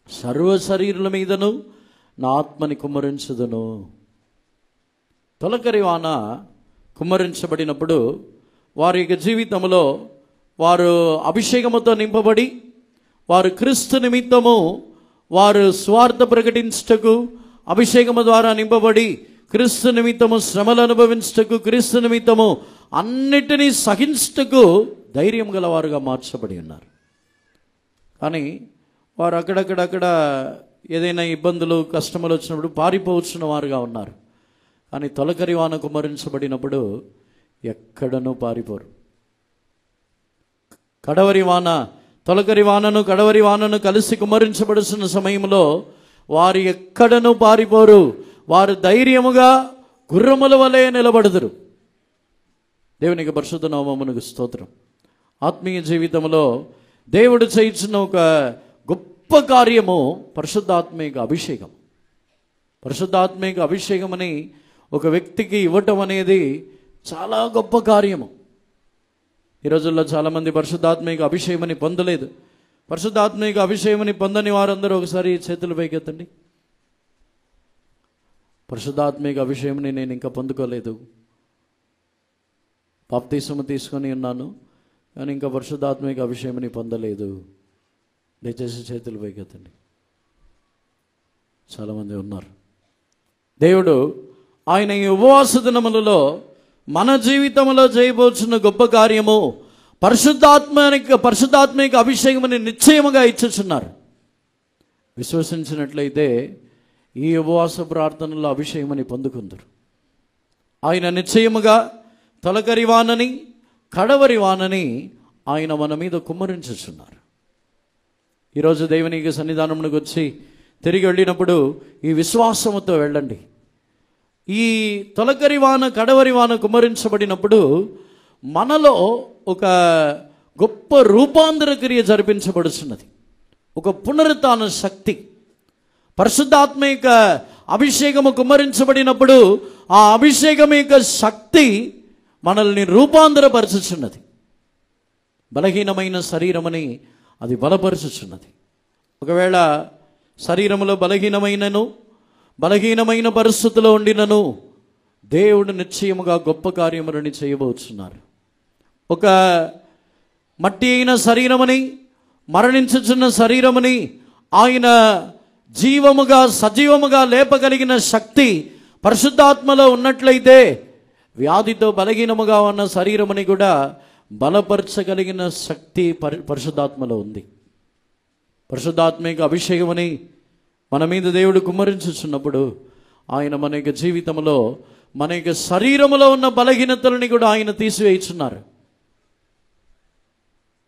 సర్వ శరీరుల మీదను నా ఆత్మని కుమ్మరించదును. తొలకరి వాన కుమ్మరించబడినప్పుడు వారి యొక్క జీవితంలో వారు అభిషేకముతో నింపబడి, వారు క్రీస్తు నిమిత్తము వారు స్వార్థ ప్రకటించుటకు అభిషేకము ద్వారా నింపబడి, క్రీస్తు నిమిత్తము శ్రమలు అనుభవించుటకు, క్రీస్తు నిమిత్తము అన్నిటినీ సహించుటకు ధైర్యం గలవారుగా మార్చబడి ఉన్నారు. కానీ వారు అక్కడక్కడ ఏదైనా ఇబ్బందులు కష్టములు వచ్చినప్పుడు పారిపోవచ్చున్న వారుగా ఉన్నారు. కానీ తొలకరి వాన కుమ్మరించబడినప్పుడు ఎక్కడనూ పారిపోరు. కడవరి వాన, తొలకరి వానను కడవరి వానను కలిసి కుమ్మరించబడుతున్న సమయంలో వారు ఎక్కడనూ పారిపోరు. వారు ధైర్యముగా గుర్రముల వలె నిలబడుదురు. దేవునికి పరిశుద్ధ నామమునకు స్తోత్రం. ఆత్మీయ జీవితంలో దేవుడు చేయించిన ఒక గొప్ప కార్యము పరిశుద్ధాత్మిక అభిషేకం. పరిశుద్ధాత్మిక అభిషేకం అని ఒక వ్యక్తికి ఇవ్వటం అనేది చాలా గొప్ప కార్యము. ఈ రోజుల్లో చాలామంది పరిశుద్ధాత్మిక అభిషేకమని పొందలేదు. పరిశుద్ధాత్మిక అభిషేకమని పొందని వారందరూ ఒకసారి చేతులు పైకెత్తండి. పరిశుద్ధాత్మిక అభిషేకమని నేను ఇంకా పొందుకోలేదు, బాప్తిస్మము తీసుకొని ఉన్నాను కానీ ఇంకా పరిశుద్ధాత్మిక అభిషేకమని పొందలేదు. దయచేసి చేతులు పైకెత్తండి. చాలామంది ఉన్నారు. దేవుడు ఆయన ఈ ఉపవాస దినములలో మన జీవితంలో చేయబోచున్న గొప్ప కార్యము పరిశుద్ధాత్మిక అభిషేకమని నిశ్చయముగా ఇచ్చుచున్నారు. విశ్వసించినట్లయితే ఈ ఉపవాస ప్రార్థనలో అభిషేకమని పొందుకుందరు. ఆయన నిశ్చయముగా తొలకరి వానని కడవరి వానని ఆయన మన మీద కుమ్మరించుచున్నారు. ఈరోజు దేవునికి సన్నిధానమునకు వచ్చి తిరిగి వెళ్ళినప్పుడు ఈ విశ్వాసముతో వెళ్ళండి. ఈ తొలకరి వాన కడవరి వాన కుమ్మరించబడినప్పుడు మనలో ఒక గొప్ప రూపాంతర క్రియ జరిపించబడుతున్నది. ఒక పునరుత్థాన శక్తి. పరిశుద్ధాత్మిక అభిషేకము కుమ్మరించబడినప్పుడు ఆ అభిషేకం యొక్క శక్తి మనల్ని రూపాంతరపరచుచున్నది. బలహీనమైన శరీరమని అది బలపరచుచున్నది. ఒకవేళ శరీరములో బలహీనమైన పరిస్థితిలో ఉండినను దేవుడు నిశ్చయముగా గొప్ప కార్యములని చేయబోతున్నారు. ఒక మట్టి అయిన శరీరమని, మరణించుచున్న శరీరమని ఆయన జీవముగా సజీవముగా లేపగలిగిన శక్తి పరిశుద్ధాత్మలో ఉన్నట్లయితే వ్యాధితో బలహీనముగా ఉన్న శరీరమని కూడా బలపరచగలిగిన శక్తి పరిశుద్ధాత్మలో ఉంది. పరిశుద్ధాత్మిక అభిషేకమని మన మీద దేవుడు కుమ్మరించుచున్నప్పుడు ఆయన మన యొక్క జీవితంలో మన యొక్క శరీరములో ఉన్న బలహీనతలని కూడా ఆయన తీసివేయుచున్నారు.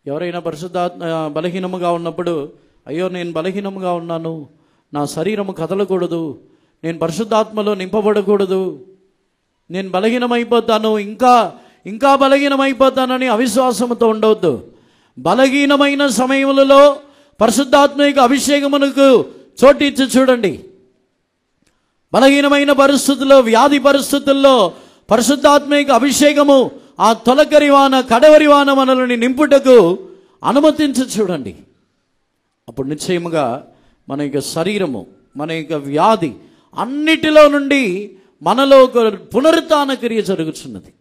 ఎవరైనా బలహీనముగా ఉన్నప్పుడు, అయ్యో నేను బలహీనముగా ఉన్నాను, నా శరీరము కదలకూడదు, నేను పరిశుద్ధాత్మలో నింపబడకూడదు, నేను బలహీనమైపోతాను, ఇంకా బలహీనమైపోతానని అవిశ్వాసంతో ఉండవద్దు. బలహీనమైన సమయములలో పరిశుద్ధాత్మిక అభిషేకమునకు చోటిచ్చి చూడండి. బలహీనమైన పరిస్థితుల్లో, వ్యాధి పరిస్థితుల్లో పరిశుద్ధాత్మిక అభిషేకము ఆ తొలకరివాన కడవరివాన మనల్ని నింపుటకు అనుమతించి చూడండి. అప్పుడు నిశ్చయముగా మన యొక్క శరీరము, మన యొక్క వ్యాధి అన్నిటిలో నుండి మనలో ఒక పునరుత్థాన క్రియ జరుగుతున్నది.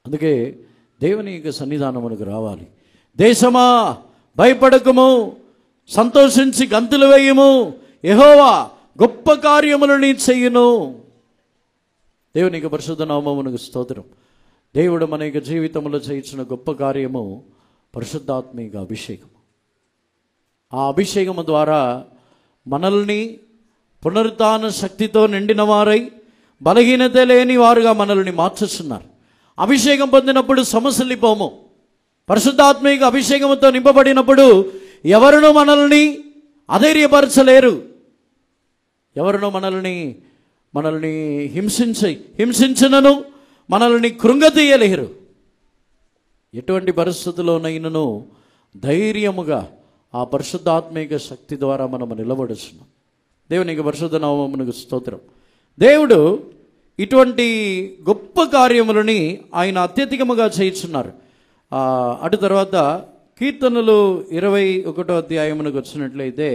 అందుకే దేవుని యొక్క సన్నిధానమునకు రావాలి. దేశమా భయపడకము, సంతోషించి గంతులు వేయము, యెహోవా గొప్ప కార్యములని చెయ్యును. దేవుని యొక్క పరిశుద్ధ నామమునకు స్తోత్రం. దేవుడు మన యొక్క జీవితంలో చేయించిన గొప్ప కార్యము పరిశుద్ధాత్మిక అభిషేకము. ఆ అభిషేకము ద్వారా మనల్ని పునరుత్థాన శక్తితో నిండిన వారై బలహీనత లేని వారుగా మనల్ని మార్చుతున్నారు. అభిషేకం పొందినప్పుడు సమస్యలిపోము. పరిశుద్ధాత్మిక అభిషేకముతో నింపబడినప్పుడు ఎవరునూ మనల్ని అధైర్యపరచలేరు. ఎవరునూ మనల్ని హింసించినను మనల్ని కృంగతీయలేరు. ఎటువంటి పరిస్థితుల్లోనైనను ధైర్యముగా ఆ పరిశుద్ధాత్మిక శక్తి ద్వారా మనము నిలబడుచున్నాం. దేవునికి పరిశుద్ధ నామమునకు స్తోత్రం. దేవుడు ఇటువంటి గొప్ప కార్యములని ఆయన అత్యధికముగా చేయుచున్నారు. అటు తర్వాత కీర్తనలు 21వ అధ్యాయమునకు వచ్చినట్లయితే,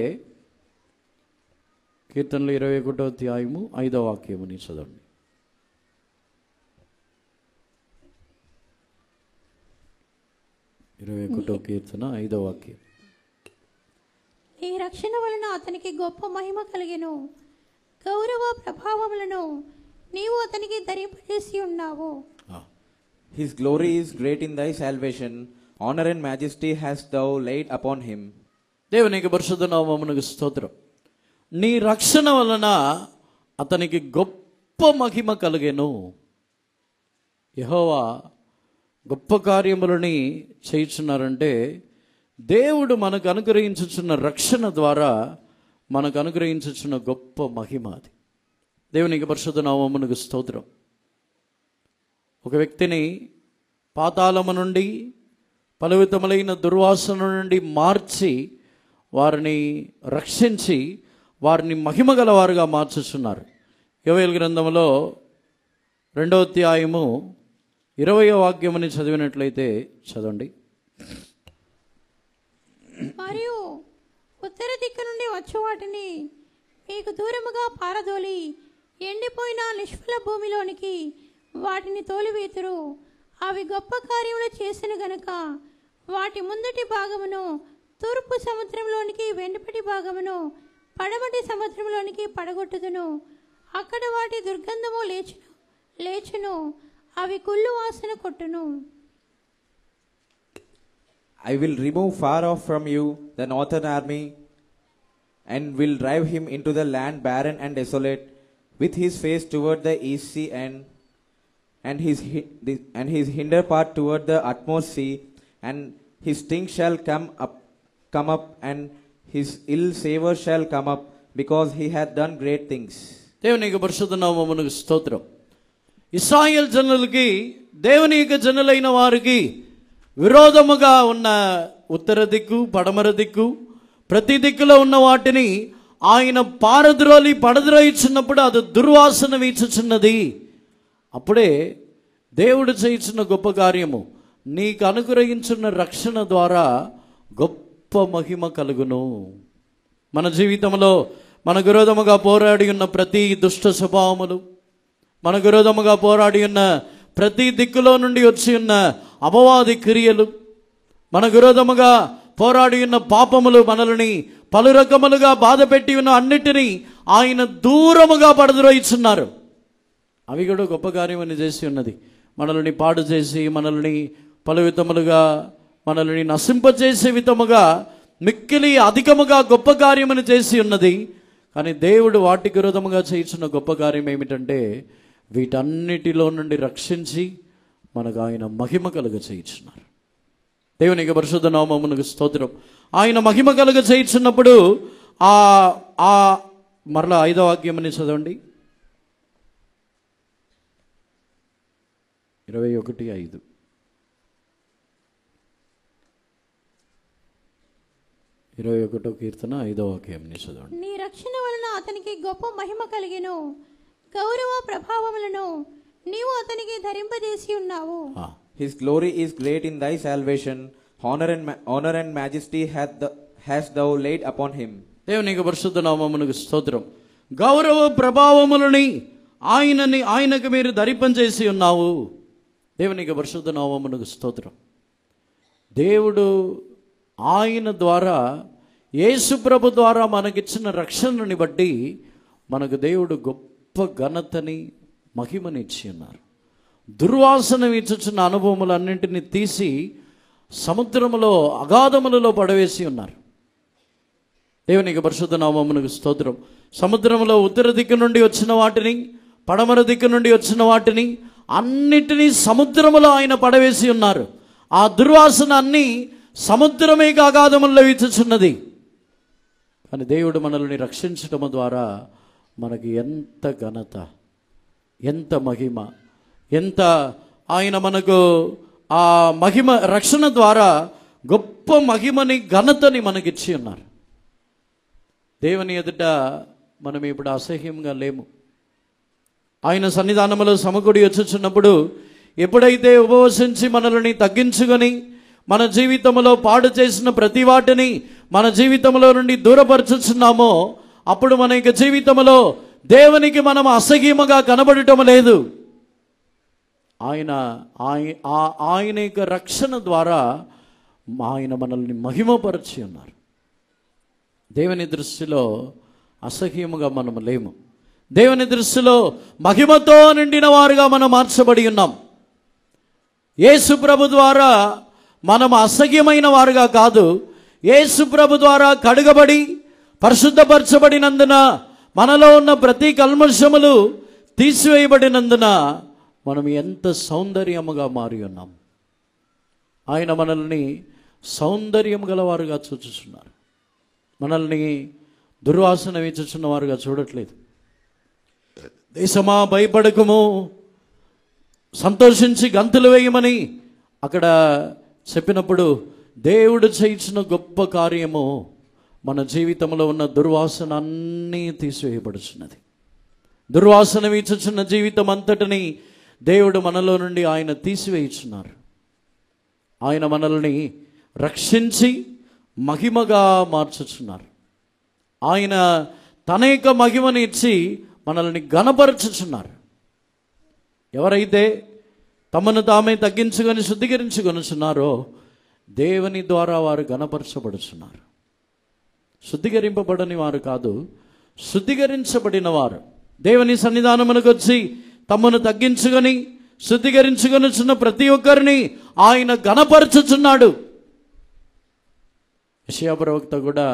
కీర్తనలు 21వ అధ్యాయము 5వ వాక్యముని చదవండి. కీర్తన 5వ వాక్యం. ఈ రక్షణ వలన అతనికి గొప్ప మహిమ కలిగెను, గౌరవ ప్రభావములను నీవు అతనికి ధరింపజేసి ఉన్నావు. His glory is great in thy salvation, honor and majesty hast thou laid upon him. దేవునికి పరిశుద్ధ నామమునకు స్తోత్రం. నీ రక్షణ వలన అతనికి గొప్ప మహిమ కలిగెను. యెహోవా గొప్ప కార్యములని చేయుచున్నారంటే దేవుడు మనకు అనుగ్రహించుచున్న రక్షణ ద్వారా మనకు అనుగ్రహించుచున్న గొప్ప మహిమ అది. దేవునికి పరిశుద్ధ నామమునకు స్తోత్రం. ఒక వ్యక్తిని పాతాళము నుండి, ఫలవితములైన దుర్వాసన నుండి మార్చి వారిని రక్షించి వారిని మహిమ గలవారుగా మార్చుచున్నారు. యోవేలు గ్రంథములో 2వ అధ్యాయము 20వ వాక్యముని చదివినట్లయితే చదవండి. మరియు ఉత్తర దిక్కు నుండి వచ్చు వాటిని మీకు దూరముగా పారదోలి ఎండిపోయిన నిష్ఫల భూమిలోనికి వాటిని తోలివేతురు. అవి గొప్ప కార్యములు చేసిన గనుక వాటి ముందటి భాగమును తూర్పు సముద్రంలోనికి, వెనుపటి భాగమును పడమటి సముద్రంలోనికి పడగొట్టుదును. అక్కడ వాటి దుర్గంధము లేచును, అవి కుళ్ళు వాసన కొట్టును. I will remove far off from you the northern army, and will drive him into the land barren and desolate, with his face toward the east sea, and his hinder part toward the utmost sea, and his stink shall come up, and his ill savor shall come up, because he hath done great things. దేవునికి పరిశుద్ధ నామమునకు స్తోత్రం. ఇశ్రాయేలు జనులకి, దేవుని యొక్క జనులైన వారికి విరోధముగా ఉన్న ఉత్తర దిక్కు, పడమర దిక్కు, ప్రతి దిక్కులో ఉన్న వాటిని ఆయన పడద్రోయిచున్నప్పుడు అది దుర్వాసన వీచుచున్నది. అప్పుడే దేవుడు చేయించిన గొప్ప కార్యము, నీకు అనుగ్రహించిన రక్షణ ద్వారా గొప్ప మహిమ కలుగును. మన జీవితంలో మన విరోధముగా పోరాడి ఉన్న ప్రతి దుష్ట స్వభావములు, మన విరోధముగా పోరాడి ఉన్న ప్రతి దిక్కులో నుండి వచ్చి ఉన్న అపవాది క్రియలు, మన విరోధముగా పోరాడి ఉన్న పాపములు, మనల్ని పలు రకములుగా బాధ పెట్టి ఉన్న అన్నిటినీ ఆయన దూరముగా పడద్రోయిచున్నారు. అవి కూడా గొప్ప కార్యమని చేసి ఉన్నది. మనల్ని పాడు చేసి, మనల్ని పలు విధములుగా మనల్ని నశింపచేసే విధముగా మిక్కిలి అధికముగా గొప్ప కార్యమును చేసి ఉన్నది. కానీ దేవుడు వాటికి విరోధముగా చేయించిన గొప్ప కార్యం ఏమిటంటే వీటన్నిటిలో నుండి రక్షించి మనకు ఆయన మహిమ కలుగ చేయించున్నారు. దేవునికి పరిశుద్ధ నామమునకు స్తోత్రం. ఆయన మహిమ కలుగ చేయించున్నప్పుడు మరలా 5వ వాక్యమని చదవండి. 21:5. 21వ కీర్తన 5వ వాక్యంని చదవండి. నీ రక్షణ వలన అతనికి గొప్ప మహిమ కలిగెను, గౌరవ ప్రభావములను నీవు అతనికి ధరింపజేసి ఉన్నావు. His glory is great in thy salvation, honor and majesty hast thou laid upon him. దేవునికి పరిశుద్ధ నామమునకు స్తోత్రం. గౌరవ ప్రభావములని ఆయనకు మీరు ధరింపజేసి ఉన్నావు. దేవునికి పరిశుద్ధ నామమునకు స్తోత్రం. దేవుడు ఆయన ద్వారా, యేసు ప్రభు ద్వారా మనకిచ్చిన రక్షణని బట్టి మనకు దేవుడు గొప్ప ఘనతని మహిమని ఇచ్చి ఉన్నారు. దుర్వాసన ఇచ్చుచున్న అనుభవములన్నింటినీ తీసి సముద్రములో అగాధములలో పడవేసి ఉన్నారు. దేవునికి పరిశుద్ధ నామమునకు స్తోత్రం. సముద్రంలో ఉత్తర దిక్కు నుండి వచ్చిన వాటిని, పడమర దిక్కు నుండి వచ్చిన వాటిని అన్నిటినీ సముద్రములో ఆయన పడవేసి ఉన్నారు. ఆ దుర్వాసన అన్నీ సముద్రమే అగాధముల్లో ఇచ్చుచున్నది. కానీ దేవుడు మనల్ని రక్షించటం ద్వారా మనకి ఎంత ఘనత, ఎంత మహిమ, ఎంత ఆయన మనకు ఆ మహిమ రక్షణ ద్వారా గొప్ప మహిమని, ఘనతని మనకిచ్చి ఉన్నారు. దేవుని ఎదుట మనం ఇప్పుడు అసహ్యంగా లేము. ఆయన సన్నిధానములో సమకూడి వచ్చుచున్నప్పుడు ఎప్పుడైతే ఉపవసించి మనల్ని తగ్గించుకొని మన జీవితంలో పాడు చేసిన ప్రతి వాటిని మన జీవితంలో నుండి దూరపరచుచున్నామో అప్పుడు మన యొక్క జీవితంలో దేవునికి మనం అసహ్యముగా కనబడటం లేదు. ఆయన యొక్క రక్షణ ద్వారా ఆయన మనల్ని మహిమపరిచి ఉన్నారు. దేవుని దృష్టిలో అసహ్యముగా మనం లేము. దేవుని దృష్టిలో మహిమతో నిండిన వారుగా మనం మార్చబడి ఉన్నాం. యేసు ప్రభు ద్వారా మనం అసహ్యమైన వారుగా కాదు, యేసు ప్రభు ద్వారా కడుగబడి పరిశుద్ధపరచబడినందున, మనలో ఉన్న ప్రతి కల్మషములు తీసివేయబడినందున మనం ఎంత సౌందర్యముగా మారి ఉన్నాం. ఆయన మనల్ని సౌందర్యం గలవారుగా చూచుచున్నారు. మనల్ని దుర్వాసన వీచుచున్న వారుగా చూడట్లేదు. దేశమా భయపడకము, సంతోషించి గంతులు వేయమని అక్కడ చెప్పినప్పుడు దేవుడు చేయించిన గొప్ప కార్యము మన జీవితంలో ఉన్న దుర్వాసన అన్నీ తీసివేయబడుచున్నది. దుర్వాసన వీచుచున్న జీవితం అంతటిని దేవుడు మనలో నుండి ఆయన తీసివేయుచున్నారు. ఆయన మనల్ని రక్షించి మహిమగా మార్చుచున్నారు. ఆయన తన యొక్క మహిమని ఇచ్చి మనల్ని ఘనపరచుచున్నారు. ఎవరైతే తమను తామే తగ్గించుకొని శుద్ధీకరించుకొనుచున్నారో దేవుని ద్వారా వారు ఘనపరచబడుచున్నారు. శుద్ధీకరింపబడని వారు కాదు, శుద్ధీకరించబడిన వారు దేవుని సన్నిధానమునకు వచ్చి తమను తగ్గించుకొని శుద్ధీకరించుకొనుచున్న ప్రతి ఒక్కరిని ఆయన ఘనపరచుచున్నాడు. యెషయా ప్రవక్త కూడా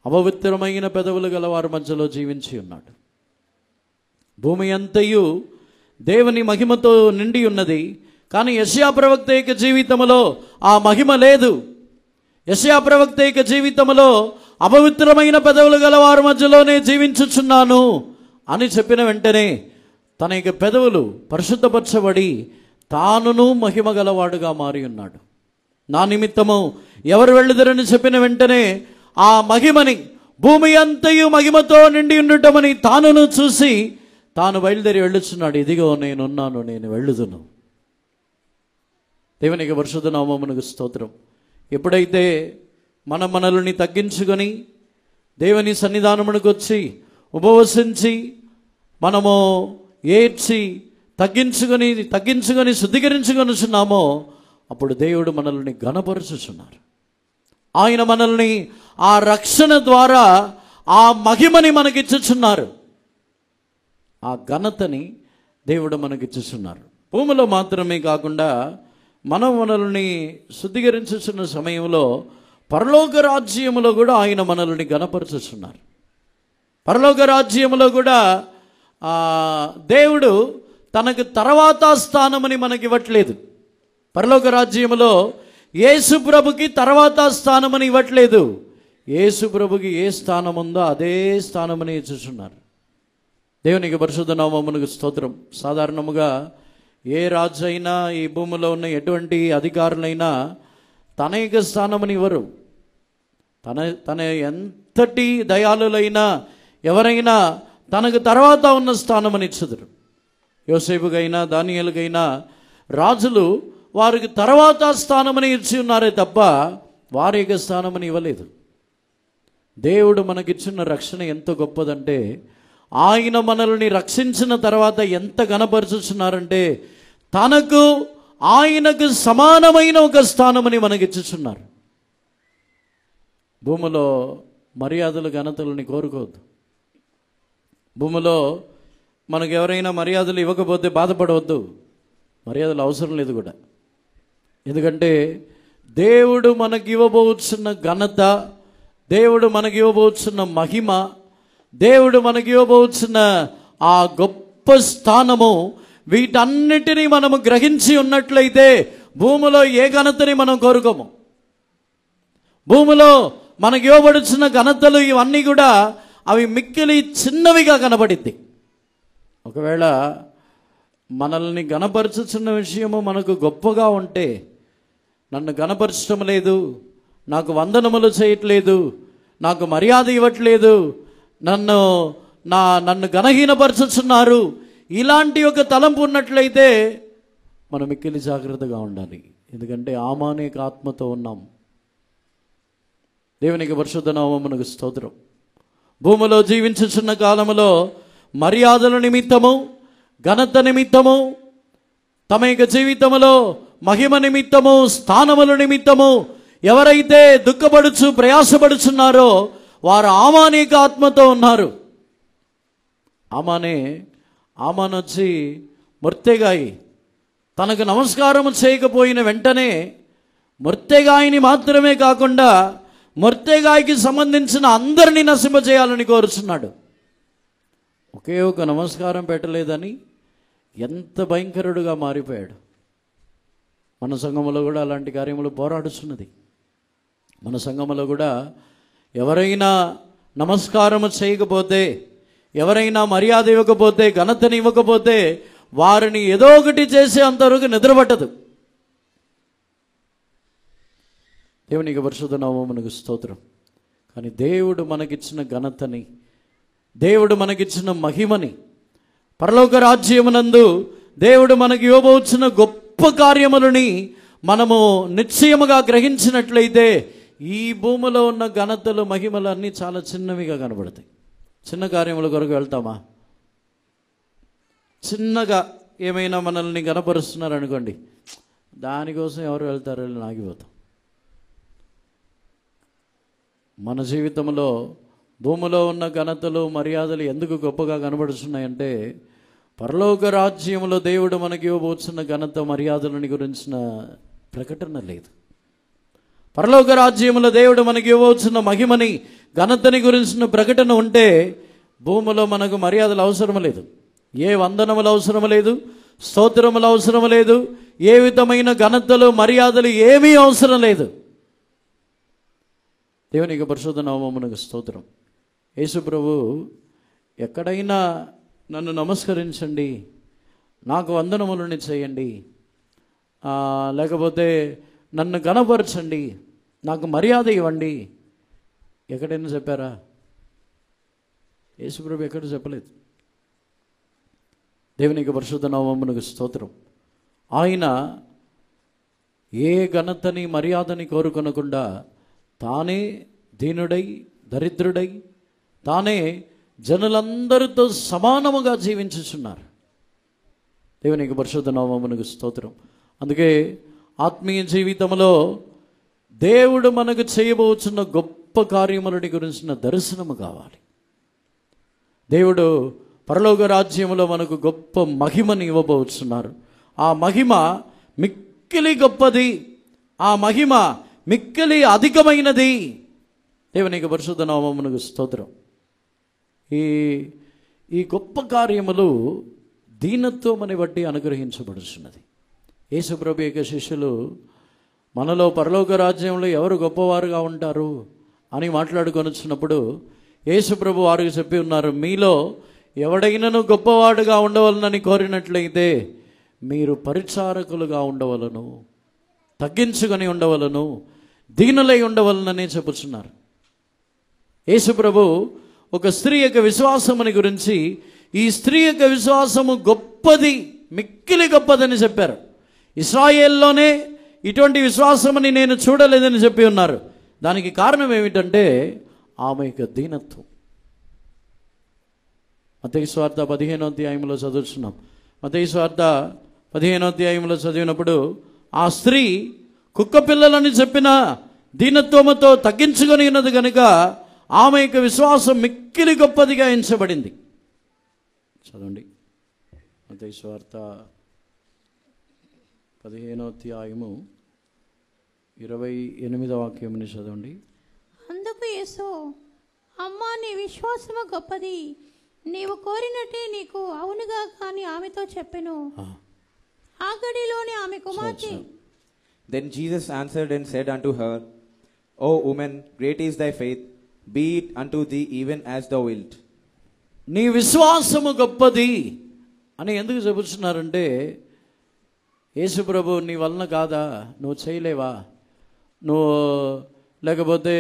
అపవిత్రమైన పెదవులు గల వారి మధ్యలో జీవించి ఉన్నాడు. భూమి అంతయు దేవుని మహిమతో నిండి ఉన్నది, కానీ యెషయా ప్రవక్త యొక్క జీవితంలో ఆ మహిమ లేదు. యెషయా ప్రవక్త యొక్క జీవితంలో అపవిత్రమైన పెదవులు గల వారి మధ్యలోనే జీవించుచున్నాను అని చెప్పిన వెంటనే తన యొక్క పెదవులు పరిశుద్ధపరచబడి తానును మహిమ గలవాడుగా మారి ఉన్నాడు. నా నిమిత్తము ఎవరు వెళ్ళుదరని చెప్పిన వెంటనే ఆ మహిమని, భూమి అంతయు మహిమతో నిండి ఉండటమని తానును చూసి తాను బయలుదేరి వెళ్ళుచున్నాడు. ఇదిగో నేనున్నాను, నేను వెళ్ళుదును. దేవునికి పరిశుద్ధ నామమునకు స్తోత్రం. ఎప్పుడైతే మనల్ని తగ్గించుకొని దేవుని సన్నిధానమునకు వచ్చి ఉపవసించి మనము ఏడ్చి తగ్గించుకొని శుద్ధీకరించుకొనుచున్నామో అప్పుడు దేవుడు మనల్ని ఘనపరుచుచున్నారు. ఆయన మనల్ని ఆ రక్షణ ద్వారా ఆ మహిమని మనకిచ్చుచున్నారు. ఆ ఘనతని దేవుడు మనకిచ్చుచున్నారు. భూమిలో మాత్రమే కాకుండా మనల్ని శుద్ధీకరించుచున్న సమయంలో పరలోక రాజ్యములో కూడా ఆయన మనల్ని గణపరుచుతున్నారు. పరలోక రాజ్యములో కూడా దేవుడు తనకు తర్వాత స్థానమని మనకి ఇవ్వట్లేదు. పరలోక రాజ్యములో యేసు ప్రభుకి తర్వాత స్థానమని ఇవ్వట్లేదు. యేసు ప్రభుకి ఏ స్థానం ఉందో అదే స్థానమని ఇచ్చుచున్నారు. దేవునికి పరిశుద్ధ నామమునకు స్తోత్రం. సాధారణముగా ఏ రాజు అయినా ఈ భూమిలో ఉన్న ఎటువంటి అధికారులైనా తన యొక్క స్థానమని ఇవ్వరు. తన ఎంతటి దయాళులైనా ఎవరైనా తనకు తర్వాత ఉన్న స్థానమని ఇచ్చుదురు. యోసేపుకైనా దానియేలుకైనా రాజులు వారికి తర్వాత స్థానమని ఇచ్చి ఉన్నారే తప్ప వారి యొక్క స్థానమని ఇవ్వలేదు. దేవుడు మనకిచ్చిన రక్షణ ఎంత గొప్పదంటే ఆయన మనల్ని రక్షించిన తర్వాత ఎంత గణపరుచుచున్నారంటే తనకు ఆయనకు సమానమైన ఒక స్థానమని మనకిచ్చుచున్నారు. భూమిలో మర్యాదలు ఘనతలని కోరుకోవద్దు. భూమిలో మనకు ఎవరైనా మర్యాదలు ఇవ్వకపోతే బాధపడవద్దు. మర్యాదలు అవసరం లేదు కూడా. ఎందుకంటే దేవుడు మనకి ఇవ్వబోతున్న ఘనత, దేవుడు మనకి ఇవ్వబోతున్న మహిమ, దేవుడు మనకి ఇవ్వబోతున్న ఆ గొప్ప స్థానము, వీటన్నిటినీ మనము గ్రహించి ఉన్నట్లయితే భూమిలో ఏ ఘనతని మనం కోరుకోము. భూమిలో మనకి ఇవ్వబడుచున్న ఘనతలు ఇవన్నీ కూడా అవి మిక్కిలి చిన్నవిగా కనబడింది. ఒకవేళ మనల్ని గణపరచుచున్న విషయము మనకు గొప్పగా ఉంటే, నన్ను గణపరచడం లేదు, నాకు వందనములు చేయట్లేదు, నాకు మర్యాద ఇవ్వట్లేదు, నన్ను గణహీనపరచుచున్నారు, ఇలాంటి ఒక తలంపు ఉన్నట్లయితే మనం మిక్కిలి జాగ్రత్తగా ఉండాలి. ఎందుకంటే ఆమానేక ఆత్మతో ఉన్నాం. దేవునికి పరిశుద్ధ నామమునకు స్తోత్రం. భూమిలో జీవించుచున్న కాలములో మర్యాదల నిమిత్తము, ఘనత నిమిత్తము, తమ యొక్క జీవితములో మహిమ నిమిత్తము, స్థానముల నిమిత్తము ఎవరైతే దుఃఖపడుచు ప్రయాసపడుచున్నారో వారు ఆమానేక ఆత్మతో ఉన్నారు. ఆమానొచ్చి మొర్దెకాయి తనకు నమస్కారం చేయకపోయిన వెంటనే మొర్దెకాయిని మాత్రమే కాకుండా మొర్దెకాయికి సంబంధించిన అందరినీ నశింపజేయాలని కోరుచున్నాడు. ఒకే ఒక నమస్కారం పెట్టలేదని ఎంత భయంకరుడుగా మారిపోయాడు. మన సంఘములో కూడా అలాంటి కార్యములు పోరాడుతున్నది. మన సంఘములో కూడా ఎవరైనా నమస్కారము చేయకపోతే, ఎవరైనా మర్యాద ఇవ్వకపోతే, ఘనతని ఇవ్వకపోతే వారిని ఏదో ఒకటి చేసే అంతవరకు నిద్రపట్టదు. దేవునికి పరిశుద్ధ నామమునకు స్తోత్రం. కానీ దేవుడు మనకిచ్చిన ఘనతని, దేవుడు మనకిచ్చిన మహిమని, పరలోక రాజ్యమునందు దేవుడు మనకి ఇవ్వబోచిన గొప్ప కార్యములని మనము నిశ్చయముగా గ్రహించినట్లయితే ఈ భూమిలో ఉన్న ఘనతలు, మహిమలు అన్నీ చాలా చిన్నవిగా కనబడతాయి. చిన్న కార్యముల కొరకు వెళ్తామా? చిన్నగా ఏమైనా మనల్ని గణపరుస్తున్నారు అనుకోండి, దానికోసం ఎవరు వెళ్తారో ఆగిపోతాం. మన జీవితంలో భూమిలో ఉన్న ఘనతలు, మర్యాదలు ఎందుకు గొప్పగా కనబడుతున్నాయంటే పరలోక రాజ్యంలో దేవుడు మనకి ఇవ్వబోతున్న ఘనత, మర్యాదలని గురించిన ప్రకటన లేదు. పరలోక రాజ్యంలో దేవుడు మనకి ఇవ్వబోతున్న మహిమని, ఘనతని గురించిన ప్రకటన ఉంటే భూమిలో మనకు మర్యాదలు అవసరం లేదు, ఏ వందనములు అవసరం లేదు, స్తోత్రములు అవసరం లేదు, ఏ విధమైన ఘనతలు, మర్యాదలు ఏమీ అవసరం లేదు. దేవునికి పరిశుద్ధ నామమునకు స్తోత్రం. యేసు ప్రభు ఎక్కడైనా నన్ను నమస్కరించండి, నాకు వందనములని చేయండి, లేకపోతే నన్ను గణపరచండి, నాకు మర్యాద ఇవ్వండి, ఎక్కడైనా చెప్పారా? యేసు ప్రభు ఎక్కడ చెప్పలేదు. దేవునికి పరిశుద్ధ నామమునకు స్తోత్రం. ఆయన ఏ ఘనతని, మర్యాదని కోరుకొనకుండా తానే దీనుడై, దరిద్రుడై, తానే జనులందరితో సమానముగా జీవించుచున్నారు. దేవునికి పరిశుద్ధ నామమునకు స్తోత్రం. అందుకే ఆత్మీయ జీవితంలో దేవుడు మనకు చేయబోతున్న గొప్ప కార్యములని గురించిన దర్శనము కావాలి. దేవుడు పరలోక రాజ్యంలో మనకు గొప్ప మహిమని ఇవ్వబోతున్నారు. ఆ మహిమ మిక్కిలి గొప్పది, ఆ మహిమ మిక్కిలి అధికమైనది. దేవునికి పరిశుద్ధ నామమునకు స్తోత్రం. ఈ గొప్ప కార్యములు దీనత్వమని బట్టి అనుగ్రహించబడుచున్నది. యేసుప్రభు యొక్క శిష్యులు మనలో పరలోక రాజ్యంలో ఎవరు గొప్పవారుగా ఉంటారు అని మాట్లాడుకొని వచ్చినప్పుడు యేసుప్రభు వారికి చెప్పి ఉన్నారు, మీలో ఎవడైనాను గొప్పవాడుగా ఉండవలనని కోరినట్లయితే మీరు పరిచారకులుగా ఉండవలను, తగ్గించుకొని ఉండవలను, దీనులై ఉండవలనని చెప్పుచున్నారు. యేసుప్రభు ఒక స్త్రీ యొక్క విశ్వాసముని గురించి ఈ స్త్రీ యొక్క విశ్వాసము గొప్పది, మిక్కిలి గొప్పదని చెప్పారు. ఇశ్రాయేల్లోనే ఇటువంటి విశ్వాసముని నేను చూడలేదని చెప్పి ఉన్నారు. దానికి కారణం ఏమిటంటే ఆమె యొక్క దీనత్వం. మత్తయి సువార్త 15వ అధ్యాయంలో చదువుతున్నాం. మత్తయి సువార్త 15వ అధ్యాయంలో చదివినప్పుడు ఆ స్త్రీ కుక్క పిల్లలని చెప్పిన దీనత్వముతో తగ్గించుకొని ఉన్నది కనుక ఆమె యొక్క విశ్వాసం మిక్కిలి గొప్పదిగా ఎంచబడింది. చదవండి, మత్తయి సువార్త 15వ అధ్యాయము 28వ వాక్యముని చదవండి. అందుకు యేసు, అమ్మా, నీ విశ్వాసము గొప్పది, నీవు కోరినట్టే నీకు అవునుగా కానీ ఆమెతో చెప్పెను. ఆ గడిలోనే ఆమె కుమార్తె. Then Jesus answered and said unto her, O woman, great is thy faith, be it unto thee even as thou wilt. నీ విశ్వాసము గొప్పది అని ఎందుకు చెబుతున్నారంటే, యేసు ప్రభు నీ వలన కాదా, నువ్వు చేయలేవా, నువ్వు లేకపోతే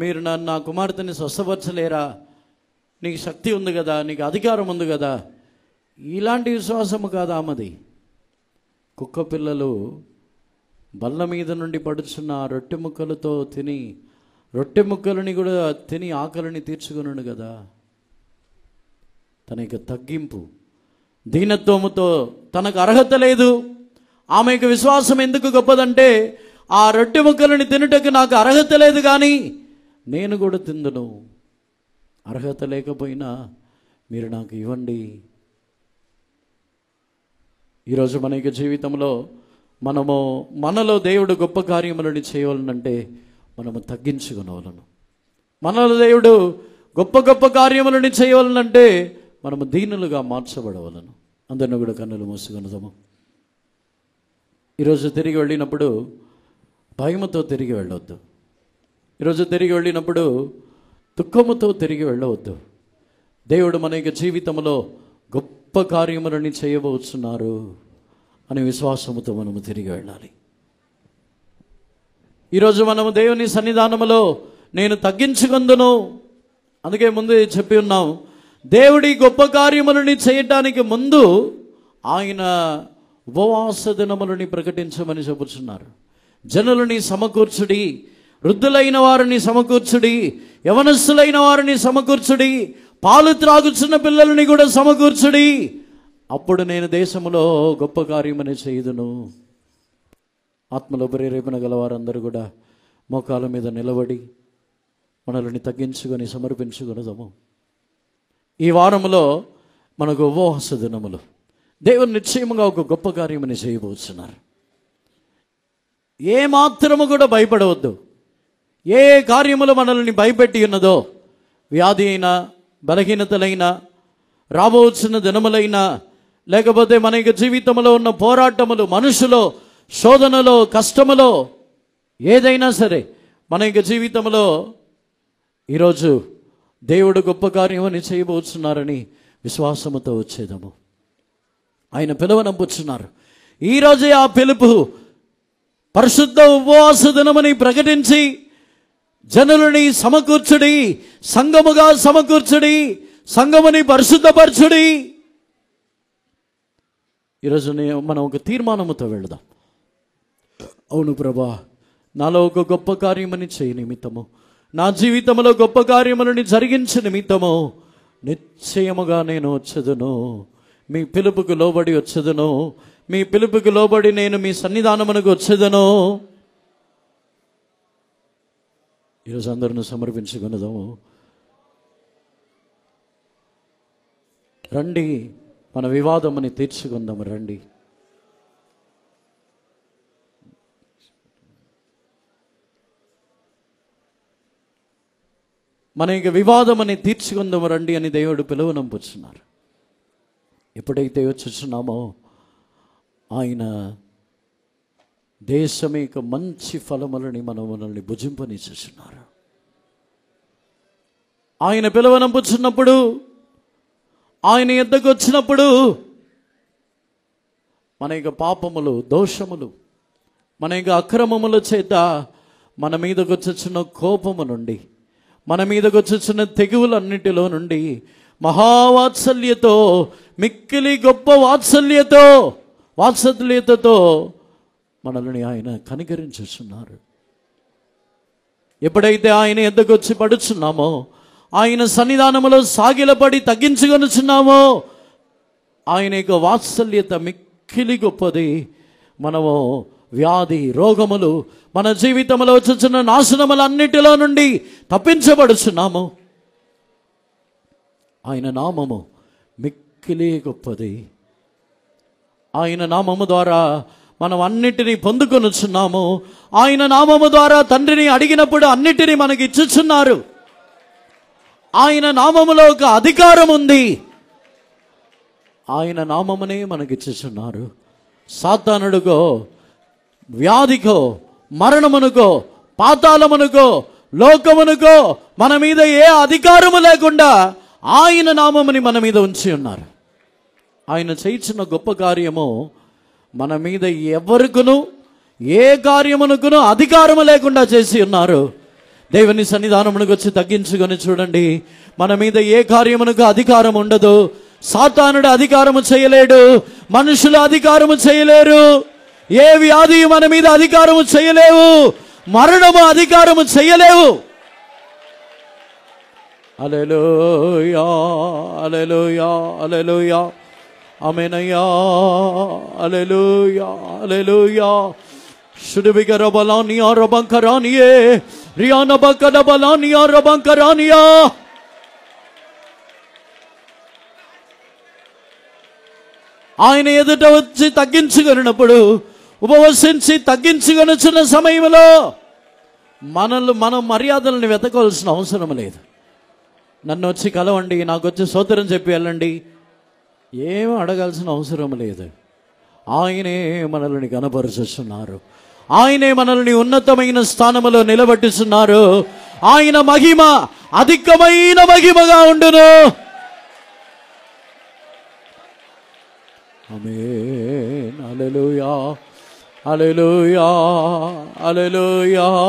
మీరు నా కుమార్తెని స్వస్థపరచలేరా, నీకు శక్తి ఉంది కదా, నీకు అధికారం ఉంది కదా, ఇలాంటి విశ్వాసము కాదా ఆమెది. కుక్క పిల్లలు బల్ల మీద నుండి పడుచున్న రొట్టె ముక్కలతో తిని రొట్టె ముక్కలని కూడా తిని ఆకలిని తీర్చుకున్నాడు కదా. తన యొక్క తగ్గింపు దీనత్వముతో తనకు అర్హత లేదు. ఆమె యొక్క విశ్వాసం ఎందుకు గొప్పదంటే, ఆ రొట్టె ముక్కలని తినుటకు నాకు అర్హత లేదు కానీ నేను కూడా తిందును, అర్హత లేకపోయినా మీరు నాకు ఇవ్వండి. ఈరోజు మన యొక్క జీవితంలో మనలో దేవుడు గొప్ప కార్యములను చేయవలనంటే మనము తగ్గించుకునవలను. మనలో దేవుడు గొప్ప గొప్ప కార్యములను చేయవలనంటే మనము దీనులుగా మార్చబడవలను. అందరిని కూడా కన్నులు మూసుకున్నదాము. ఈరోజు తిరిగి వెళ్ళినప్పుడు భయముతో తిరిగి వెళ్ళవద్దు. ఈరోజు తిరిగి వెళ్ళినప్పుడు దుఃఖముతో తిరిగి వెళ్ళవద్దు. దేవుడు మన యొక్క జీవితంలో గొప్ప కార్యములని చేయబోతున్నారు అనే విశ్వాసముతో మనము తిరిగి వెళ్ళాలి. ఈరోజు మనము దేవుని సన్నిధానములో నేను తగ్గించుకుందును, అందుకే ముందు చెప్పి ఉన్నాం, దేవుడి గొప్ప కార్యములని చేయటానికి ముందు ఆయన ఉపవాస దినములని ప్రకటించమని చెబుతున్నారు. జనులని సమకూర్చుడి, వృద్ధులైన వారిని సమకూర్చుడి, యవనస్తులైన వారిని సమకూర్చుడి, పాలు త్రాగుచున్న పిల్లలని కూడా సమకూర్చుడి, అప్పుడు నేను దేశంలో గొప్ప కార్యమని చేయుదును. ఆత్మలో ప్రేరేపణ గల వారందరూ కూడా మోకాల మీద నిలబడి మనల్ని తగ్గించుకొని సమర్పించుకునదాము. ఈ వారంలో మనకు ఉపవాస దినములు. దేవుడు నిశ్చయముగా ఒక గొప్ప కార్యమని చేయబోతున్నారు. ఏ మాత్రము కూడా భయపడవద్దు. ఏ కార్యములు మనల్ని భయపెట్టి ఉన్నదో, వ్యాధి అయినా, బలహీనతలైనా, రాబోతున్న దినములైనా, లేకపోతే మన యొక్క జీవితంలో ఉన్న పోరాటములు, మనుషులో శోధనలో, కష్టములో, ఏదైనా సరే మన యొక్క జీవితంలో ఈరోజు దేవుడు గొప్ప కార్యమని చేయబోతున్నారని విశ్వాసముతో వచ్చేదము. ఆయన పిలువనంపుచున్నారు. ఈరోజే ఆ పిలుపు పరిశుద్ధ ఉపవాస దినమని ప్రకటించి జనులని సమకూర్చుడి, సంఘముగా సమకూర్చుడి, సంఘముని పరిశుద్ధపరచుడి. ఈరోజు మనం ఒక తీర్మానముతో వెళదాం. అవును ప్రభా, నాలో ఒక గొప్ప కార్యమని చేయ నిమిత్తము, నా జీవితంలో గొప్ప కార్యములని జరిగించే నిమిత్తము నిశ్చయముగా నేను వచ్చేదను, మీ పిలుపుకు లోబడి వచ్చేదను, మీ పిలుపుకు లోబడి నేను మీ సన్నిధానమునకు వచ్చేదను. ఈరోజు అందరిని సమర్పించుకున్నదాము. రండి, మన వివాదముని తీర్చుకుందాము. రండి. మన యొక్క వివాదం అని తీర్చుకుందాం రండి అని దేవుడు పిలువనంపుచున్నారు. ఎప్పుడైతే వచ్చుచున్నామో ఆయన దేశం యొక్క మంచి ఫలములని మనల్ని భుజింపనిచ్చుచున్నారు. ఆయన పిలువనంపుచున్నప్పుడు, ఆయన యొద్దకు వచ్చినప్పుడు మన యొక్క పాపములు, దోషములు, మన యొక్క అక్రమముల చేత మన మీదకు వచ్చుచున్న కోపము నుండి, మన మీదకు వచ్చుచున్న తెగువులన్నిటిలో నుండి మహావాత్సల్యతో, మిక్కిలి గొప్ప వాత్సల్యతతో మనల్ని ఆయన కనికరించుచున్నారు. ఎప్పుడైతే ఆయన ఎద్దకు వచ్చి పడుచున్నామో, ఆయన సన్నిధానములో సాగిలపడి తగ్గించుకొనుచున్నామో, ఆయన యొక్క వాత్సల్యత మిక్కిలి గొప్పది. మనము వ్యాధి, రోగములు, మన జీవితంలో వచ్చుచున్న నాశనములన్నిటిలో నుండి తప్పించబడుచున్నాము. ఆయన నామము మిక్కిలి గొప్పది. ఆయన నామము ద్వారా మనం అన్నిటినీ పొందుకొనుచున్నాము. ఆయన నామము ద్వారా తండ్రిని అడిగినప్పుడు అన్నిటినీ మనకి ఇచ్చుచున్నారు. ఆయన నామములో ఒక అధికారం ఉంది. ఆయన నామమునే మనకిచ్చుచున్నారు. సాతానుడికో, వ్యాధికో, మరణమునుకో, పాతాళమునుకో, లోకమునుకో మన మీద ఏ అధికారము లేకుండా ఆయన నామముని మన మీద ఉంచి ఉన్నారు. ఆయన చేయించిన గొప్ప కార్యము మన మీద ఎవరికును, ఏ కార్యమునకును అధికారము లేకుండా చేసి ఉన్నారు. దేవుని సన్నిధానమునకు వచ్చి తగ్గించుకొని చూడండి. మన మీద ఏ కార్యమునకు అధికారం ఉండదు. సాతానుడు అధికారము చేయలేడు, మనుషులు అధికారము చేయలేరు, ఏ వ్యాధి మన మీద అధికారము చేయలేవు, మరణము అధికారము చేయలేవు. హల్లెలూయా, హల్లెలూయా, హల్లెలూయా, ఆమేనయ్యా, హల్లెలూయా, హల్లెలూయా. శుడిబిగరబలానియా రబంకరానియే రియానబకదబలానియా రబంకరానియా. ఆయన ఎదుట వచ్చి తగ్గించుకొనినప్పుడు, ఉపవసించి తగ్గించుకొనుచున్న సమయంలో మనం మర్యాదలను వెతకాల్సిన అవసరం లేదు. నన్ను వచ్చి కలవండి, నాకు వచ్చి స్తోత్రం చెప్పి వెళ్ళండి, ఏమీ అడగాల్సిన అవసరం లేదు. ఆయనే మనల్ని కనపరుచుచున్నారు. ఆయనే మనల్ని ఉన్నతమైన స్థానములో నిలబెట్టుచున్నారు. ఆయన మహిమ అధికమైన మహిమగా ఉండును. ఆమేన్. హల్లెలూయా, హల్లెలూయా, హల్లెలూయా.